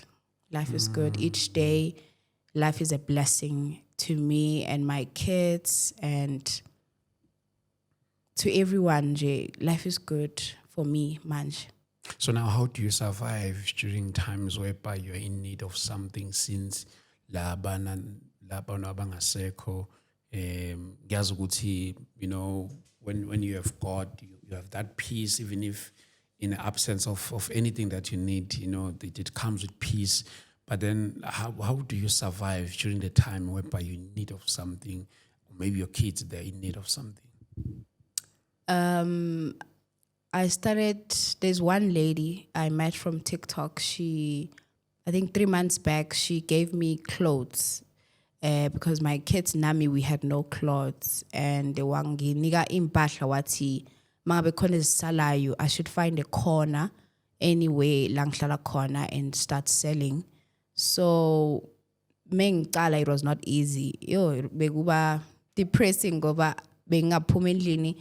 Life is good. Each day, life is a blessing to me and my kids and to everyone. Life is good for me, manje. So now how do you survive during times whereby you're in need of something since labana abangasekho? Ngiyazi ukuthi, you know, when you have God, you have that peace, even if in the absence of anything that you need, you know, it comes with peace. But then how do you survive during the time whereby you're in need of something, or maybe your kids, they're in need of something? I started, there's one lady I met from TikTok. I think 3 months back, she gave me clothes because my kids, Nami, we had no clothes. And the wangi niga impahla wati, mangabe khona ezisalayo, I should find a corner anyway, langhlala corner and start selling. So, it was not easy. Yo, bekuba depressing ngoba bengaphuma endlini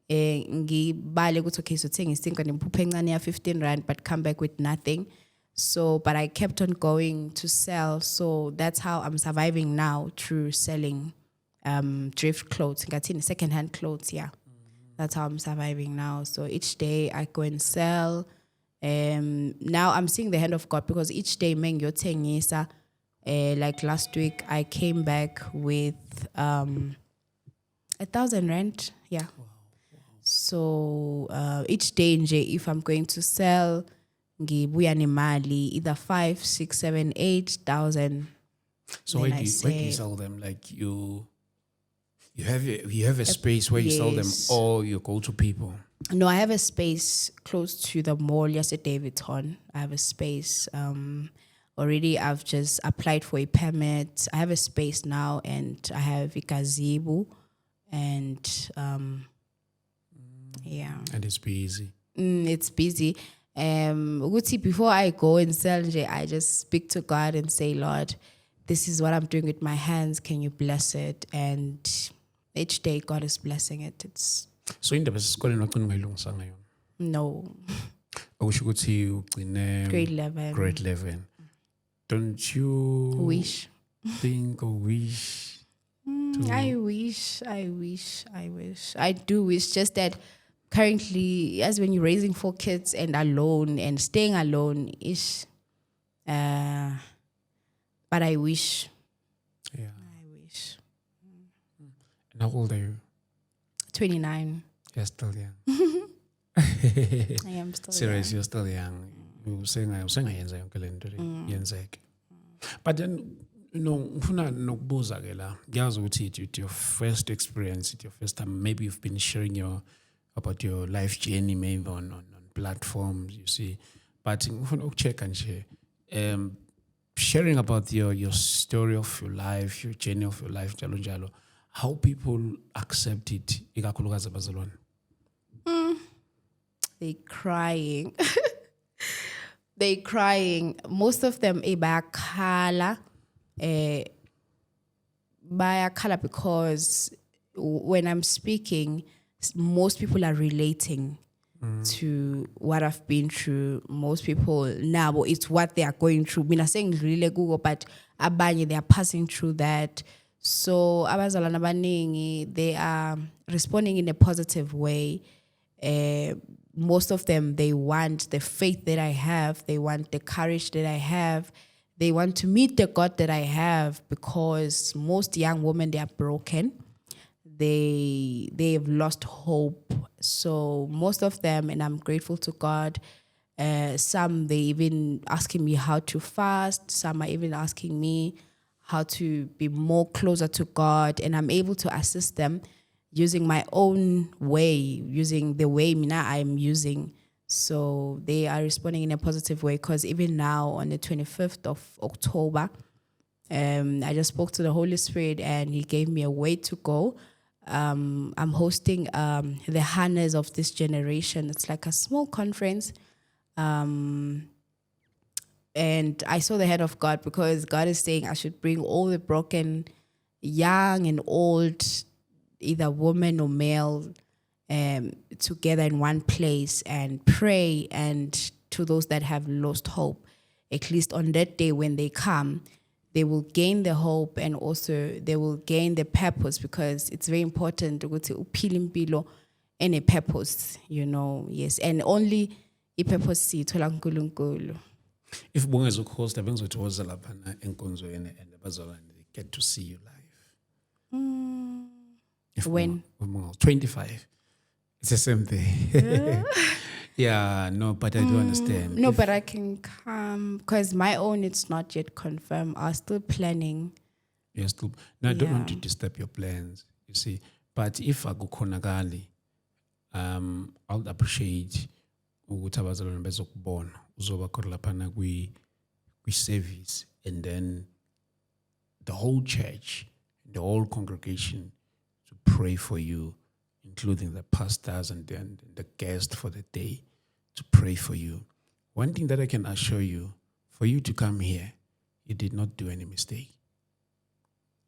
ngibale ukuthi okay so thenga isinka nempupho encane ya 15 rand but come back with nothing. So but I kept on going to sell, so that's how I'm surviving now through selling thrift clothes, second-hand clothes. Yeah, that's how I'm surviving now. So each day I go and sell. Now I'm seeing the hand of God because each day mengiyothengisa. Like last week I came back with 1,000 rand. Yeah. Wow. So each day if I'm going to sell, ngibuya nemali either 5, 6, 7, 8,000. So where do you sell them? Like you have a space where you sell them, or you go to people? No, I have a space close to the mall. Yes, at Davidson. I have a space. Already I've just applied for a permit. I have a space now, and I have a gazebo, and yeah. And it's busy. It's busy. Before I go and sell, I just speak to God and say, Lord, this is what I'm doing with my hands. Can you bless it? And each day God is blessing it. It's so in the esikoleni wacina ngayo. No. Okusho ukuthi ugcine grade 11. Grade 11. Don't you wish? Think or wish? I wish. I do wish. Just that currently, as when you're raising 4 kids and alone and staying alone is, but I wish. Yeah. I wish. And how old are you? 29. You're still young. I am still Serious, young. you're still young. Usengayenza yonke le nto yenzeke. But then, ngifuna nokubuza ke la. Ngiyazi ukuthi it's your first experience, it's your first time. Maybe you've been sharing about your life journey, maybe on platforms, you see. But ngifuna ukuchecka nje, sharing about your story of your life, your journey of your life, njalo njalo. How people accept it, ikakhulukazi abazalwane. They crying. They crying. Most of them bayakhala because when I'm speaking, most people are relating to what I've been through. Most people now, it's what they are going through. Mina saying really Google, but abanye they are passing through that. So abazalwane abaningi, they are responding in a positive way. Most of them, they want the faith that I have. They want the courage that I have. They want to meet the God that I have, because most young women, they are broken. They have lost hope. So most of them, and I'm grateful to God, some, they even asking me how to fast. Some are even asking me how to be more closer to God. And I'm able to assist them using my own way, using the way I'm using. So they are responding in a positive way, because even now on the 25th of October, I just spoke to the Holy Spirit and he gave me a way to go. I'm hosting the Hannahs of this generation. It's like a small conference. And I saw the hand of God, because God is saying I should bring all the broken, young and old, either woman or male, together in one place and pray, and to those that have lost hope, at least on that day when they come, they will gain the hope, and also they will gain the purpose, because it's very important to go to uphila impilo and a purpose, yes, and only a purpose sithola kuNkulunkulu. If Bunga ukhost bengizothi lapha enkonzweni and abazalwane they get to see you live. When? 25. It's the same thing. Yeah, no, but I do understand. No, but I can come, because my own, it's not yet confirmed. I'm still planning. You're still. No, I don't want to disturb your plans, you see. But if I go Konagali, I would appreciate ukuthi abazalwane bezokubona uzoba khona laphana kwi-service, and then the whole church, the whole congregation to pray for you, including the pastors and then the guests for the day, to pray for you. One thing that I can assure you, for you to come here, you did not do any mistake.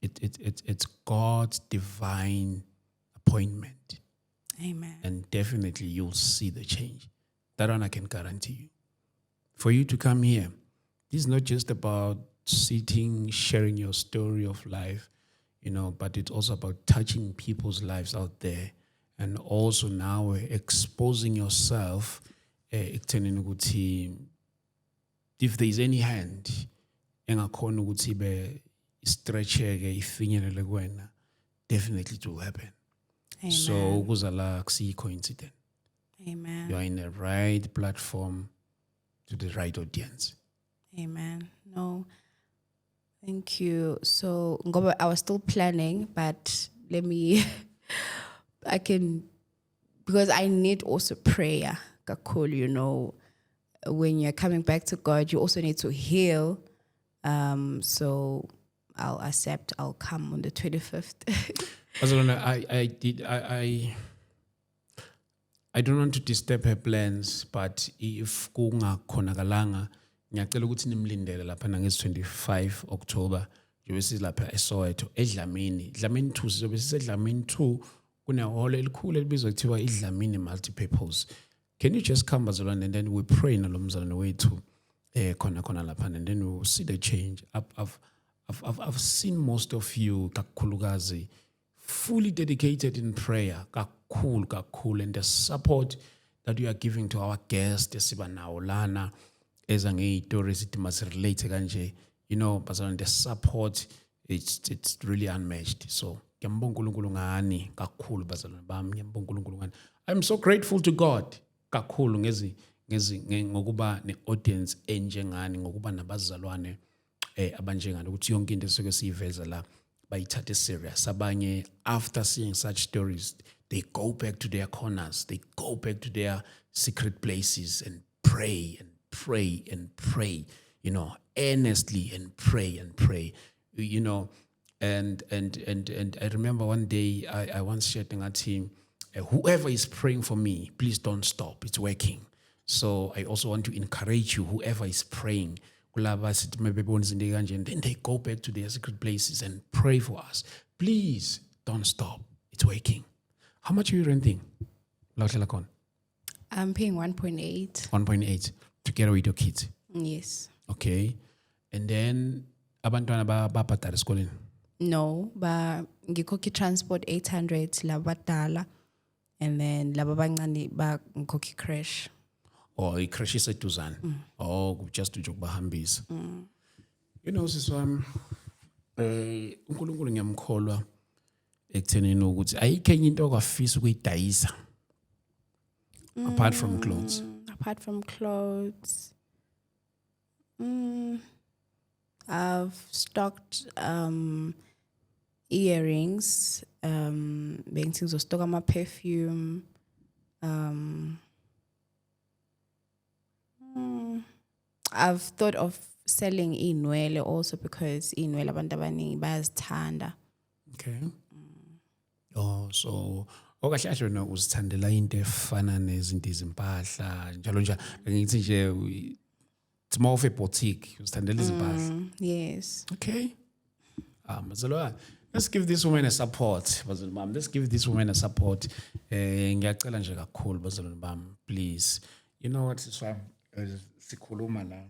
It's God's divine appointment. Amen. And definitely you'll see the change. That one I can guarantee you. For you to come here, this is not just about sitting, sharing your story of life, but it's also about touching people's lives out there, and also now exposing yourself. Ekuthenini ukuthi if there is any hand engakhona ukuthi be stretcheke ifinyelele kuwena, definitely it will happen. Amen. So kuzala akusiyi coincidence. Amen. You are in the right platform to the right audience. Amen. No, thank you. So ngoba I was still planning, but let me, because I need also prayer, kakhulu, when you're coming back to God, you also need to heal. So I'll accept, I'll come on the 25th. I don't want to disturb her plans, but if kungakhona ngiyacela ukuthi nimlindele lapha ngezi-25 October jobe silapha eSoweto eDlamini 2, sizobe siseDlamini 2 kunehholo elikhulu elibizwa kuthiwa iDlamini multipurpose. Can you just come bazalwane, and then we pray nalomzalwane wethu khona lapha, and then we'll see the change. I've seen most of you kakhulukazi fully dedicated in prayer, kakhulu, and the support that you are giving to our guests esiba nawo lana eza ngey'tori ezithi masirelate kanje, bazalwane, the support, it's really unmatched. So ngiyambonga uNkulunkulu ngani kakhulu bazalwane bami, ngiyambonga uNkulunkulu ngani. I'm so grateful to God kakhulu ngokuba ne-audience enjengani, ngokuba nabazalwane abanjengani, ukuthi yonke into esuke siyiveza la bayithathe serious. Abanye, after seeing such stories, they go back to their corners, they go back to their secret places and pray and pray and pray, earnestly, and pray, and I remember one day I once shared with a team, whoever is praying for me, please don't stop, it's working. So I also want to encourage you, whoever is praying, and then they go back to their secret places and pray for us. Please don't stop, it's working. How much are you renting? I'm paying 1.8. 1.8 together with your kids. Yes. Okay. And then abantwana babhatala esikoleni? No, but ngikhokha transport 800 labadala, and then laba bancane ngikhokha crash. Or i-crash iseduzane. Or just to bahambisa. Sisi wami, uNkulunkulu ngiyamkholwa ekuthenini ukuthi ayikho enye into okwafisa ukuyidayisa apart from clothes. Apart from clothes, I've stocked earrings, stock my perfume. I've thought of selling inwele also, because inwele abantu abaningi bayazithanda. Okay. Oh, so okahle kahle wena uzithandela into efana nezinto izimpahla njalo ngithi nje it's more of a boutique, uzithandela izimpahla. Yes. Okay. Mazalwane, let's give this woman a support. Bazalwane bami, let's give this woman a support. Ngiyacela nje kakhulu bazalwane bami, please. You know what, sikhuluma la.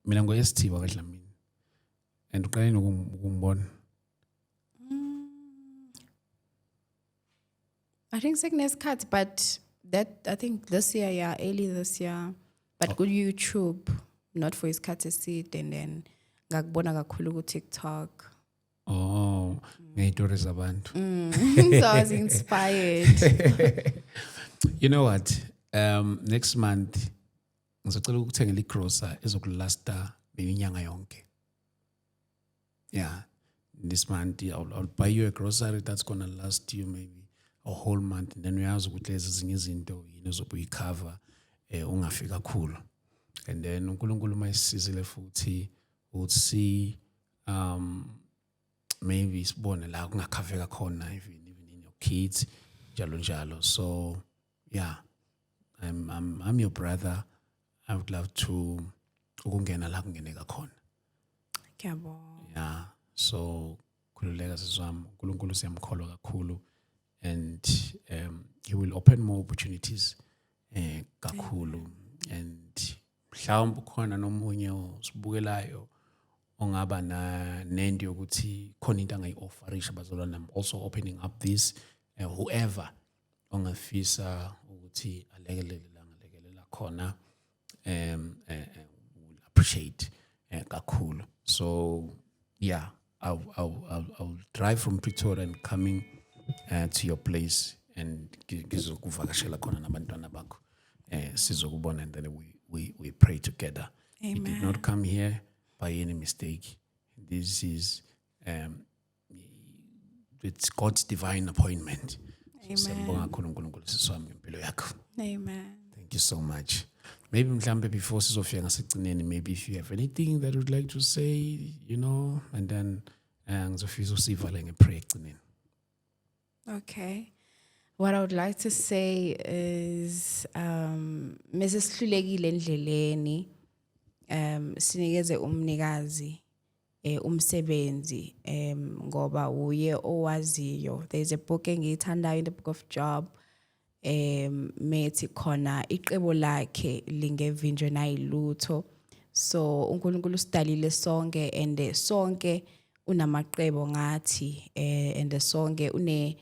Mina ngoyesithiba kaDlamini. And uqale ukungibona. I think sickness cut, but that I think this year, yeah, early this year. But good YouTube, not for his cut seat, and then ngakubona kakhulu ku TikTok. Oh, ngey'tori zabantu. So I was inspired. You know what? Next month ngizocela ukuthengela igrocer ezokulasta inyanga yonke. Yeah. This month I'll buy you a grocery that's gonna last you maybe a whole month, and then uyazi ukuthi lezi zinye izinto yini ozobe uyicover ungafika kakhulu. And then uNkulunkulu mayisizile futhi uthi maybe sibone la kungakhaveka khona even in your kids njalo. So yeah, I'm your brother. I would love to ukungena la kungeneka khona. Ngiyabonga. Yeah, so khululeka siswami, uNkulunkulu siyamkholwa kakhulu, and he will open more opportunities kakhulu. And mhlawumbe khona nomunye osibukelayo ongaba nento yokuthi khona into angayi-offerisha bazalwane. I'm also opening up this whoever ongafisa ukuthi alekelela khona will appreciate kakhulu. So yeah, I'll drive from Pretoria and coming to your place, and ngizokuvakashela khona nabantwana bakho sizokubona, and then we pray together. Amen. You did not come here by any mistake. This is it's God's divine appointment. Siyambonga kakhulu uNkulunkulu siswami ngempilo yakho. Amen. Thank you so much. Maybe mhlambe before sizofika ngasekugcineni, maybe if you have anything that you'd like to say, and then ngizofisa usivale ngeprayer ekugcineni. Okay. What I would like to say is Mrs. Hlulekile endleleni sinikeze umnikazi umsebenzi ngoba uye owaziyo. There's a book engiyithandayo in the book of Job methi khona iqebo lakhe lingevinjwe nayilutho. So uNkulunkulu sidalile sonke, and sonke unamaqebo ngathi, and sonke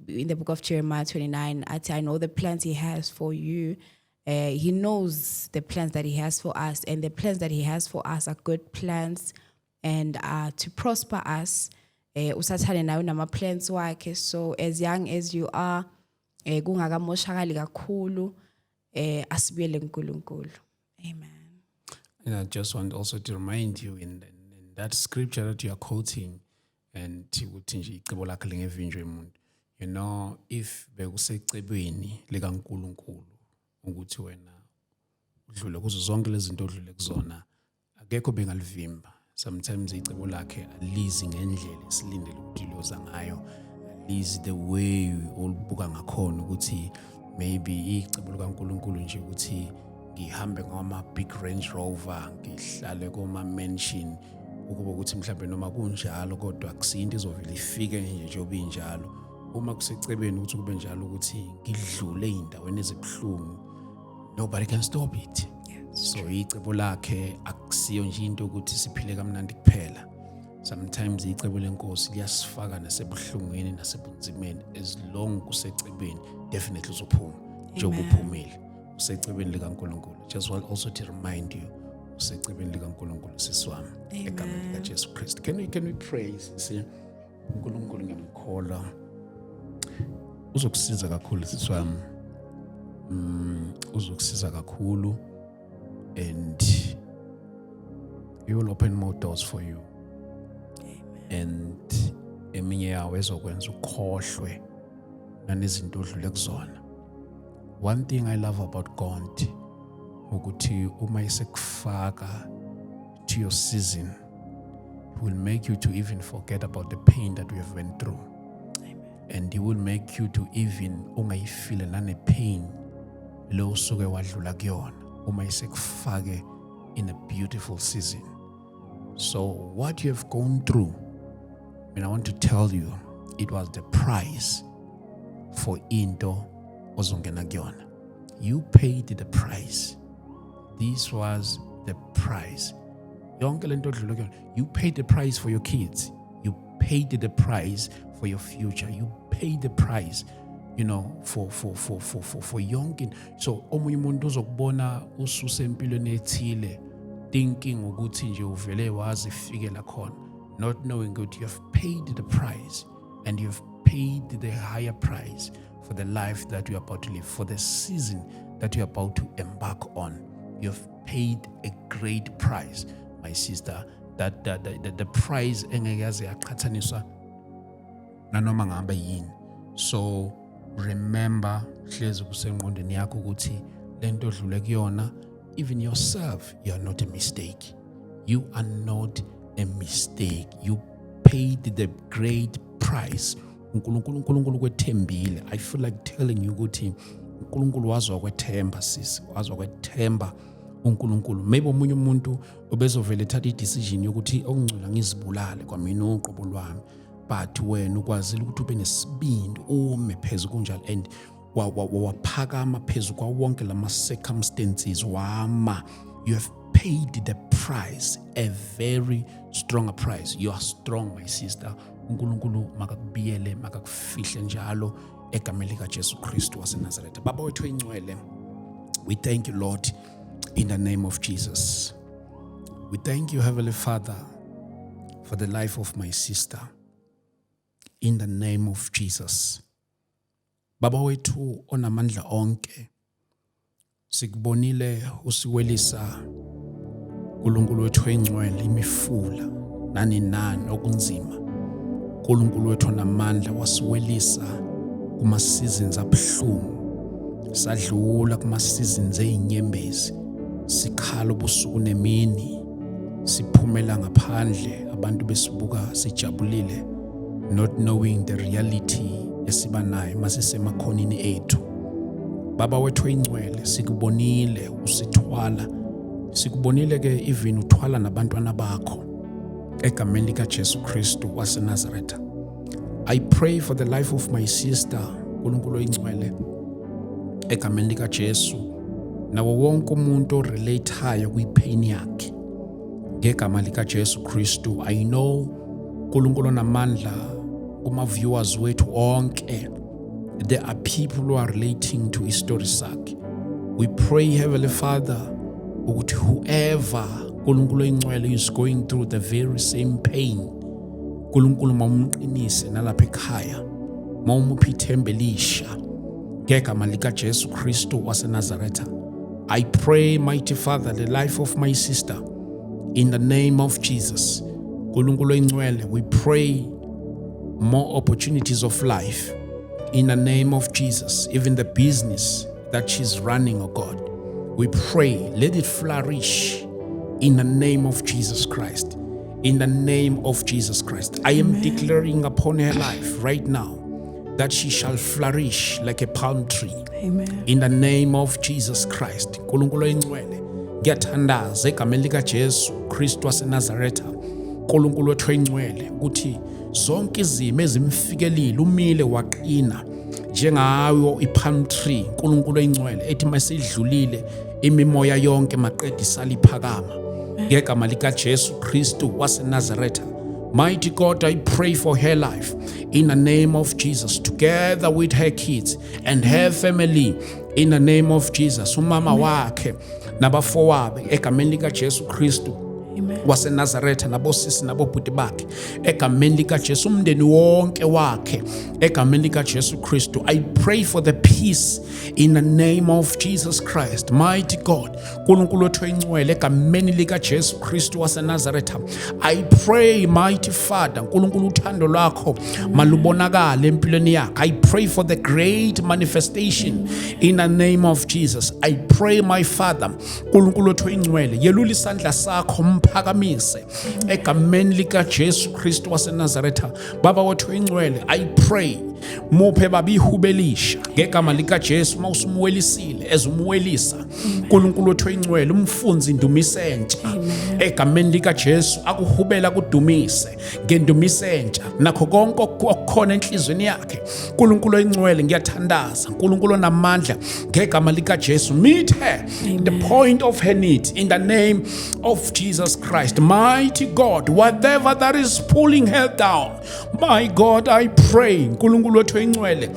in the book of Jeremiah 29 athi, I know the plans he has for you. He knows the plans that he has for us, and the plans that he has for us are good plans and are to prosper us. Usathane nawe nama-plans wakhe. So as young as you are, kungakamoshakali kakhulu, asibuyele kuNkulunkulu. Amen. And I just want also to remind you in that scripture that you are quoting, and ukuthi nje icebo lakhe lingevinjwe umuntu. If bekusecebweni likaNkulunkulu ukuthi wena udlule kuzo zonke lezi zinto odlule kuzona, akekho bengalivimba. Sometimes icebo lakhe alizi ngendlela esilindele ukuthi liyoza ngayo, alizi the way olubuka ngakhona ukuthi maybe icebo likaNkulunkulu nje ukuthi ngihambe ngama big Range Rover, ngihlale koma mansion, ukuba ukuthi mhlawumbe noma kunjalo kodwa akusinto izovela ifike nje njengoba injalo. Uma kusecebeni ukuthi kube njalo ukuthi ngidlule indaweni ezibhlungu, nobody can stop it. So icebo lakhe akusiyo nje into ukuthi siphile kamnandi kuphela. Sometimes icebo lenkosi liyasifaka nasebhlungwini nasebunzimeni. As long kusecebeni, definitely uzophuma njengoba uphumile usecebeni likaNkulunkulu. Just want also to remind you, usecebeni likaNkulunkulu siswami egameni likaJesu Kristu. Can we pray? See, uNkulunkulu ngiyamkholwa uzokusiza kakhulu siswami, uzokusiza kakhulu, and he will open more doors for you. And eminye yawo ezokwenza ukhohlwe nanezinto odlule kuzona. One thing I love about God ukuthi uma isekufaka to your season, he will make you to even forget about the pain that we have went through. And he will make you to even ungayifile nane pain lo usuke wadlula kuyona uma isekufake in a beautiful season. So what you have gone through, and I want to tell you, it was the price for into ozongena kuyona. You paid the price. This was the price. Yonke lento odlula kuyona, you paid the price for your kids. You paid the price for your future. You paid the price, for yonke. So omunye umuntu uzokubona ususe empilweni ethile thinking ukuthi nje uvele wazi fike la khona, not knowing that you have paid the price, and you have paid the higher price for the life that you are about to live, for the season that you are about to embark on. You have paid a great price, my sister, that the price engeke yaze yaqhathaniswa nanoma ngabe yini. So remember hlezi kusengqondweni yakho ukuthi lento odlule kuyona, even yourself, you are not a mistake. You are not a mistake. You paid the great price. uNkulunkulu kwethembile. I feel like telling you ukuthi uNkulunkulu wazwa kwethemba sis, wazwa kwethemba uNkulunkulu. Maybe omunye umuntu obezovela ethatha i-decision yokuthi okungcola ngizibulale kwamina uqobo lwami, but wena ukwazile ukuthi ube nesibindi ume phezulu kunjalo and waphakama phezulu kwa wonke lama circumstances wama. You have paid the price, a very strong price. You are strong, my sister. uNkulunkulu makakubiyele, makakufihle njalo egameni lika Jesu Kristu waseNazaretha. Baba wethu oyingcwele, we thank you, Lord, in the name of Jesus. We thank you, Heavenly Father, for the life of my sister, in the name of Jesus. Baba wethu onamandla onke, sikubonile usiwelisa uNkulunkulu wethu oyingcwele imifula nani okunzima. uNkulunkulu wethu onamandla wasiwelisa kuma seasons abuhlungu, sadlula kuma seasons ezinyembezi, sikhala ubusuku nemini, siphumela ngaphandle abantu besibuka sijabulile, not knowing the reality esiba nayo masisemakhonini ethu. Baba wethu oyingcwele, sikubonile usithwala, sikubonile ke even uthwala nabantwana bakho egameni lika Jesu Kristu waseNazaretha. I pray for the life of my sister, uNkulunkulu oyingcwele, egameni lika Jesu, nawo wonke umuntu orelateayo kwipain yakhe ngegama lika Jesu Kristu. I know uNkulunkulu onamandla kuma viewers wethu onke, there are people who are relating to history sakhe. We pray, Heavenly Father, ukuthi whoever uNkulunkulu oyingcwele is going through the very same pain, uNkulunkulu mawumqinise nalapha ekhaya, mawumuphi ithemba elisha ngegama lika Jesu Kristu waseNazaretha. I pray, mighty Father, the life of my sister, in the name of Jesus. uNkulunkulu oyingcwele, we pray more opportunities of life in the name of Jesus. Even the business that she's running, oh God, we pray, let it flourish in the name of Jesus Christ. In the name of Jesus Christ, I am declaring upon her life right now that she shall flourish like a palm tree. Amen. In the name of Jesus Christ. uNkulunkulu oyingcwele, ngiyathandaza egameni lika Jesu Kristu waseNazaretha, uNkulunkulu wethu oyingcwele, ukuthi zonke izimo ezimfikelile umile waqina njengawo ipalm tree. uNkulunkulu oyingcwele, ethi masidlulile imimoya yonke maqedwe saliphakama ngegama lika Jesu Kristu waseNazaretha. Mighty God, I pray for her life in the name of Jesus, together with her kids and her family, in the name of Jesus. Umama wakhe nabafowabo egameni lika Jesu Kristu waseNazaretha, nabosisi nabobhuti bakhe egameni lika Jesu, umndeni wonke wakhe egameni lika Jesu Kristu. I pray for the peace in the name of Jesus Christ. Mighty God, uNkulunkulu wethu oyingcwele, egameni lika Jesu Kristu waseNazaretha, I pray, mighty Father, uNkulunkulu uthando lwakho malubonakala empilweni yakhe. I pray for the great manifestation in the name of Jesus. I pray, my Father, uNkulunkulu wethu oyingcwele, yelula isandla sakho mphakamise egameni lika Jesu Kristu waseNazaretha. Baba wethu oyingcwele, I pray, muphe babihubelisha ngegama lika Jesu, mawusumwelisile ezumwelisa uNkulunkulu wethu oyingcwele, umfunzi indumisentsha egameni lika Jesu, akuhubela kudumise ngendumisentsha nakho konke okukhona enhlizweni yakhe. uNkulunkulu oyingcwele, ngiyathandaza uNkulunkulu onamandla ngegama lika Jesu, meet her the point of her need in the name of Jesus Christ. Mighty God, whatever that is pulling her down, my God, I pray uNkulunkulu wethu oyingcwele,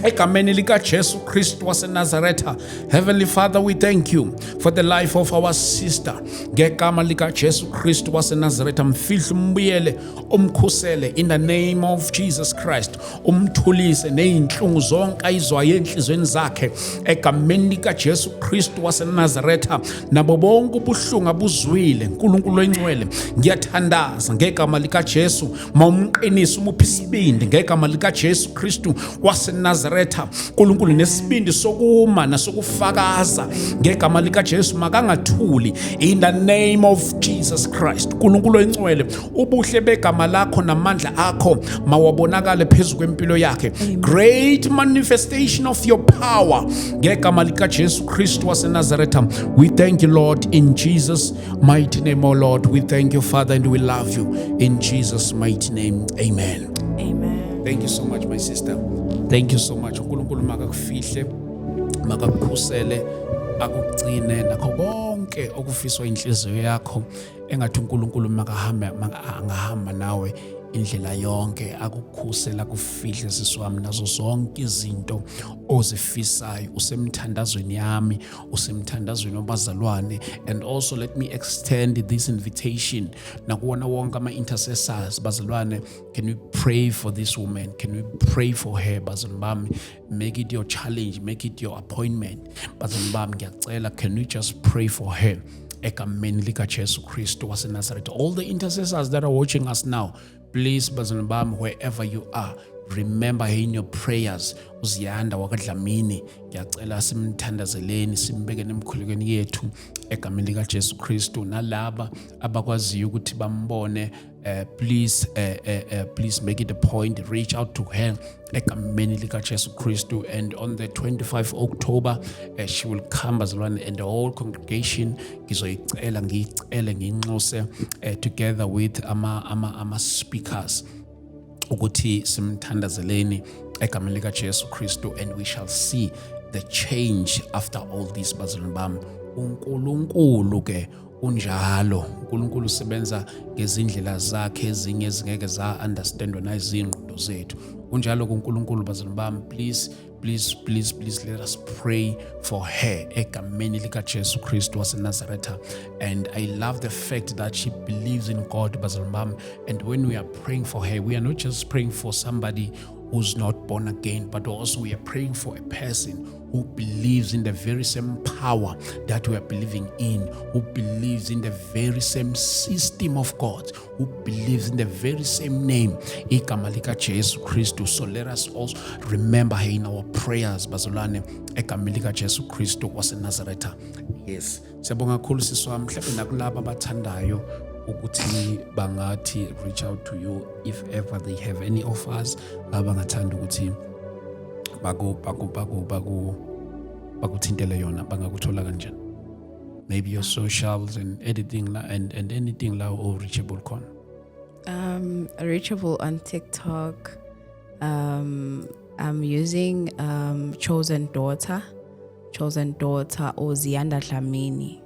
egameni lika Jesu Kristu waseNazaretha. Heavenly Father, we thank you for the life of our sister ngegama lika Jesu Kristu waseNazaretha. Mfihle umbuyele, umkhusele in the name of Jesus Christ, umthulise nezinhlungu zonke ayizwayo enhlizweni zakhe egameni lika Jesu Kristu waseNazaretha. Nabo bonke ubuhlungu abuzwile, uNkulunkulu oyingcwele, ngiyathandaza ngegama lika Jesu, mawumqinise umuphi isibindi ngegama lika Jesu Kristu waseNazaretha. waseNazaretha uNkulunkulu nesibindi sokuma nasokufakaza ngegama lika Jesu makangathuli in the name of Jesus Christ. uNkulunkulu oyingcwele ubuhle begama lakho namandla akho mawabonakale phezulu kwempilo yakhe. Great manifestation of your power ngegama lika Jesu Christ waseNazaretha. We thank you, Lord, in Jesus mighty name. Oh Lord, we thank you, Father, and we love you in Jesus mighty name. Amen. Amen. Thank you so much, my sister. Thank you so much. uNkulunkulu makakufihle, makakukhusele, akugcine nakho konke okufiswa inhliziyo yakho. Engathi uNkulunkulu angahamba nawe indlela yonke, akukhusela kufihle siswami nazo zonke izinto ozifisayo. Usemthandazweni yami, usemthandazweni wabazalwane. And also let me extend this invitation nakuwona wonke ama-intercessors. Bazalwane, can we pray for this woman? Can we pray for her? Bazalwane bami, make it your challenge, make it your appointment. Bazalwane bami, ngiyacela, can we just pray for her? Egameni lika Jesu Kristu waseNazaretha. All the intercessors that are watching us now, please, bazalwane bami, wherever you are, remember in your prayers uZiyanda wakwaDlamini. Ngiyacela simthandazeleni, simbekeni emkhulekweni yethu egameni lika Jesu Kristu. Nalaba abakwaziyo ukuthi bambone, please make it a point, reach out to her egameni lika Jesu Kristu. And on the 25th October she will come, bazalwane, and the whole congregation ngiyicele nginxuse together with ama speakers ukuthi simthandazeleni egameni lika Jesu Kristu, and we shall see the change after all this. Bazalwane bami, uNkulunkulu ke unjalo. uNkulunkulu usebenza ngezindlela zakhe ezinye ezingeke za understandwa nazingqondo zethu. Unjalo kuNkulunkulu. Bazalwane bami, please let us pray for her egameni lika Jesu Kristu waseNazaretha. And I love the fact that she believes in God, bazalwane bami. And when we are praying for her, we are not just praying for somebody who's not born again, but also we are praying for a person who believes in the very same power that we are believing in, who believes in the very same system of God, who believes in the very same name, igama lika Jesu Kristu. So let us also remember her in our prayers, bazalwane, egama lika Jesu Kristu waseNazaretha. Yes, siyabonga kakhulu siswami. Mhlawumbe nakulabo abathandayo ukuthi bangathi reach out to you if ever they have any offers abangathanda ukuthi bakuthintele yona, bangakuthola kanjani? Maybe your socials and editing and anything la or reachable con. Reachable on TikTok. I'm using Chosen Daughter or Ziyanda Dlamini.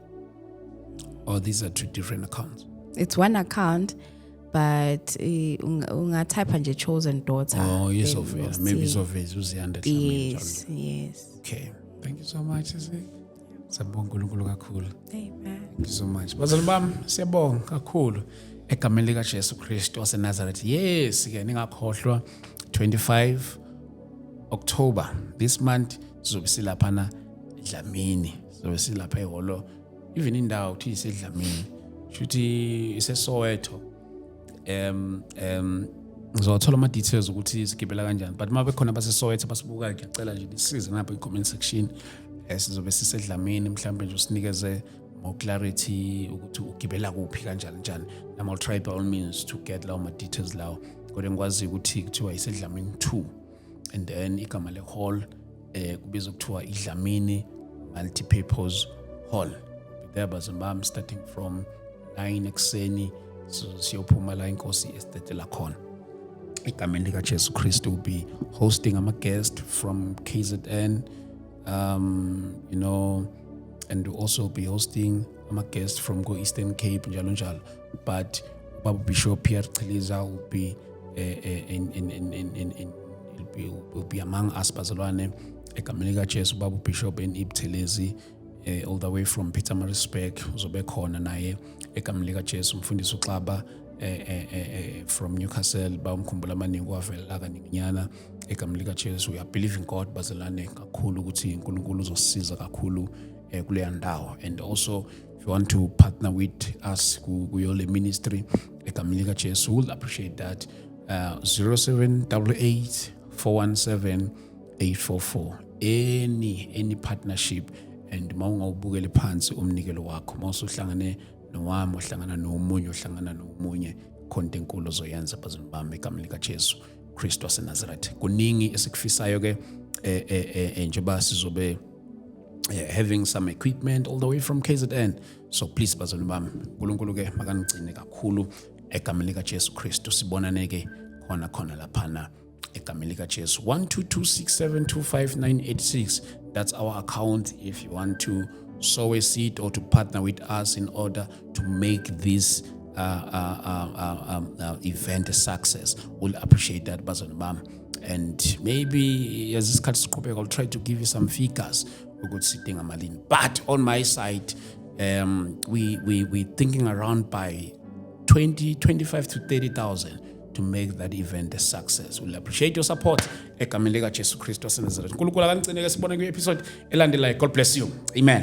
Oh, these are two different accounts. It's one account, but ungatype nje Chosen Daughter. Oh, yes, obvious. Maybe it's obvious. Yes. Okay. Thank you so much. Sabonga uNkulunkulu kakhulu. Amen. Thank you so much. Bazalwane bami, siyabonga kakhulu egameni lika Jesu Kristu waseNazaretha. Yes, ke ningakhohlwa 25 October this month sizobe silaphana eDlamini. Sizobe silapha eholo. Even indawo uthi iseDlamini. Shuthi iseSoweto. Ngizothola ama details ukuthi sigibela kanjani, but mabe khona baseSoweto basibuka, ngiyacela nje lisize ngapha i-comment section. Sizobe siseDlamini, mhlawumbe nje usinikeze more clarity ukuthi ugibela kuphi kanjani. And I'll try by all means to get lawo ma details lawo. Kodwa ngikwazi ukuthi kuthiwa iseDlamini 2, and then igama le hall kubizwa kuthiwa iDlamini Multipurpose Hall. There bazalwane bami, starting from 9 ekseni siyophuma la Inkosi estate la khona. Egameni lika Jesu Kristu will be hosting a guest from KZN, and we'll also be hosting a guest from Go Eastern Cape njalo. But Baba Bishop Pierre Celiza will be will be among us, bazalwane. Egameni lika Jesu, Baba Bishop and Ibtelezi, all the way from Pietermaritzburg uzobe khona naye egameni lika Jesu. Mfundisi uXaba from Newcastle bamkhumbula amaningi wavela kaninginyana egameni lika Jesu. We are believing God, bazalwane, kakhulu ukuthi uNkulunkulu uzosisiza kakhulu kuleya ndawo. And also if you want to partner with us kuyole ministry egameni lika Jesu, we'll appreciate that. 0788 417 844 any partnership and mawungawubukele phansi umnikelo wakho mawusuhlangane nowami ohlangana nomunye ohlangana nomunye khonto enkulu ozoyenza bazini bami egameni likaJesu Kristu waseNazaretha kuningi esikufisayo ke njengoba sizobe having some equipment all the way from KZN. So please bazalwane bami uNkulunkulu ke makanigcine kakhulu egameni likaJesu Kristu sibonane ke khona laphana egameni likaJesu 1226725986. That's our account if you want to sow a seed or to partner with us in order to make this event a success. We'll appreciate that bazalwane bami. And maybe as this cuts I'll try to give you some figures. Good sitting amalini. But on my side, we thinking around by 25 to 30,000 to make that event a success. We'll appreciate your support. Egameni likaJesu Kristu waseNazaretha. uNkulunkulu akanigcine ke sibone kwi episode elandelayo. God bless you. Amen.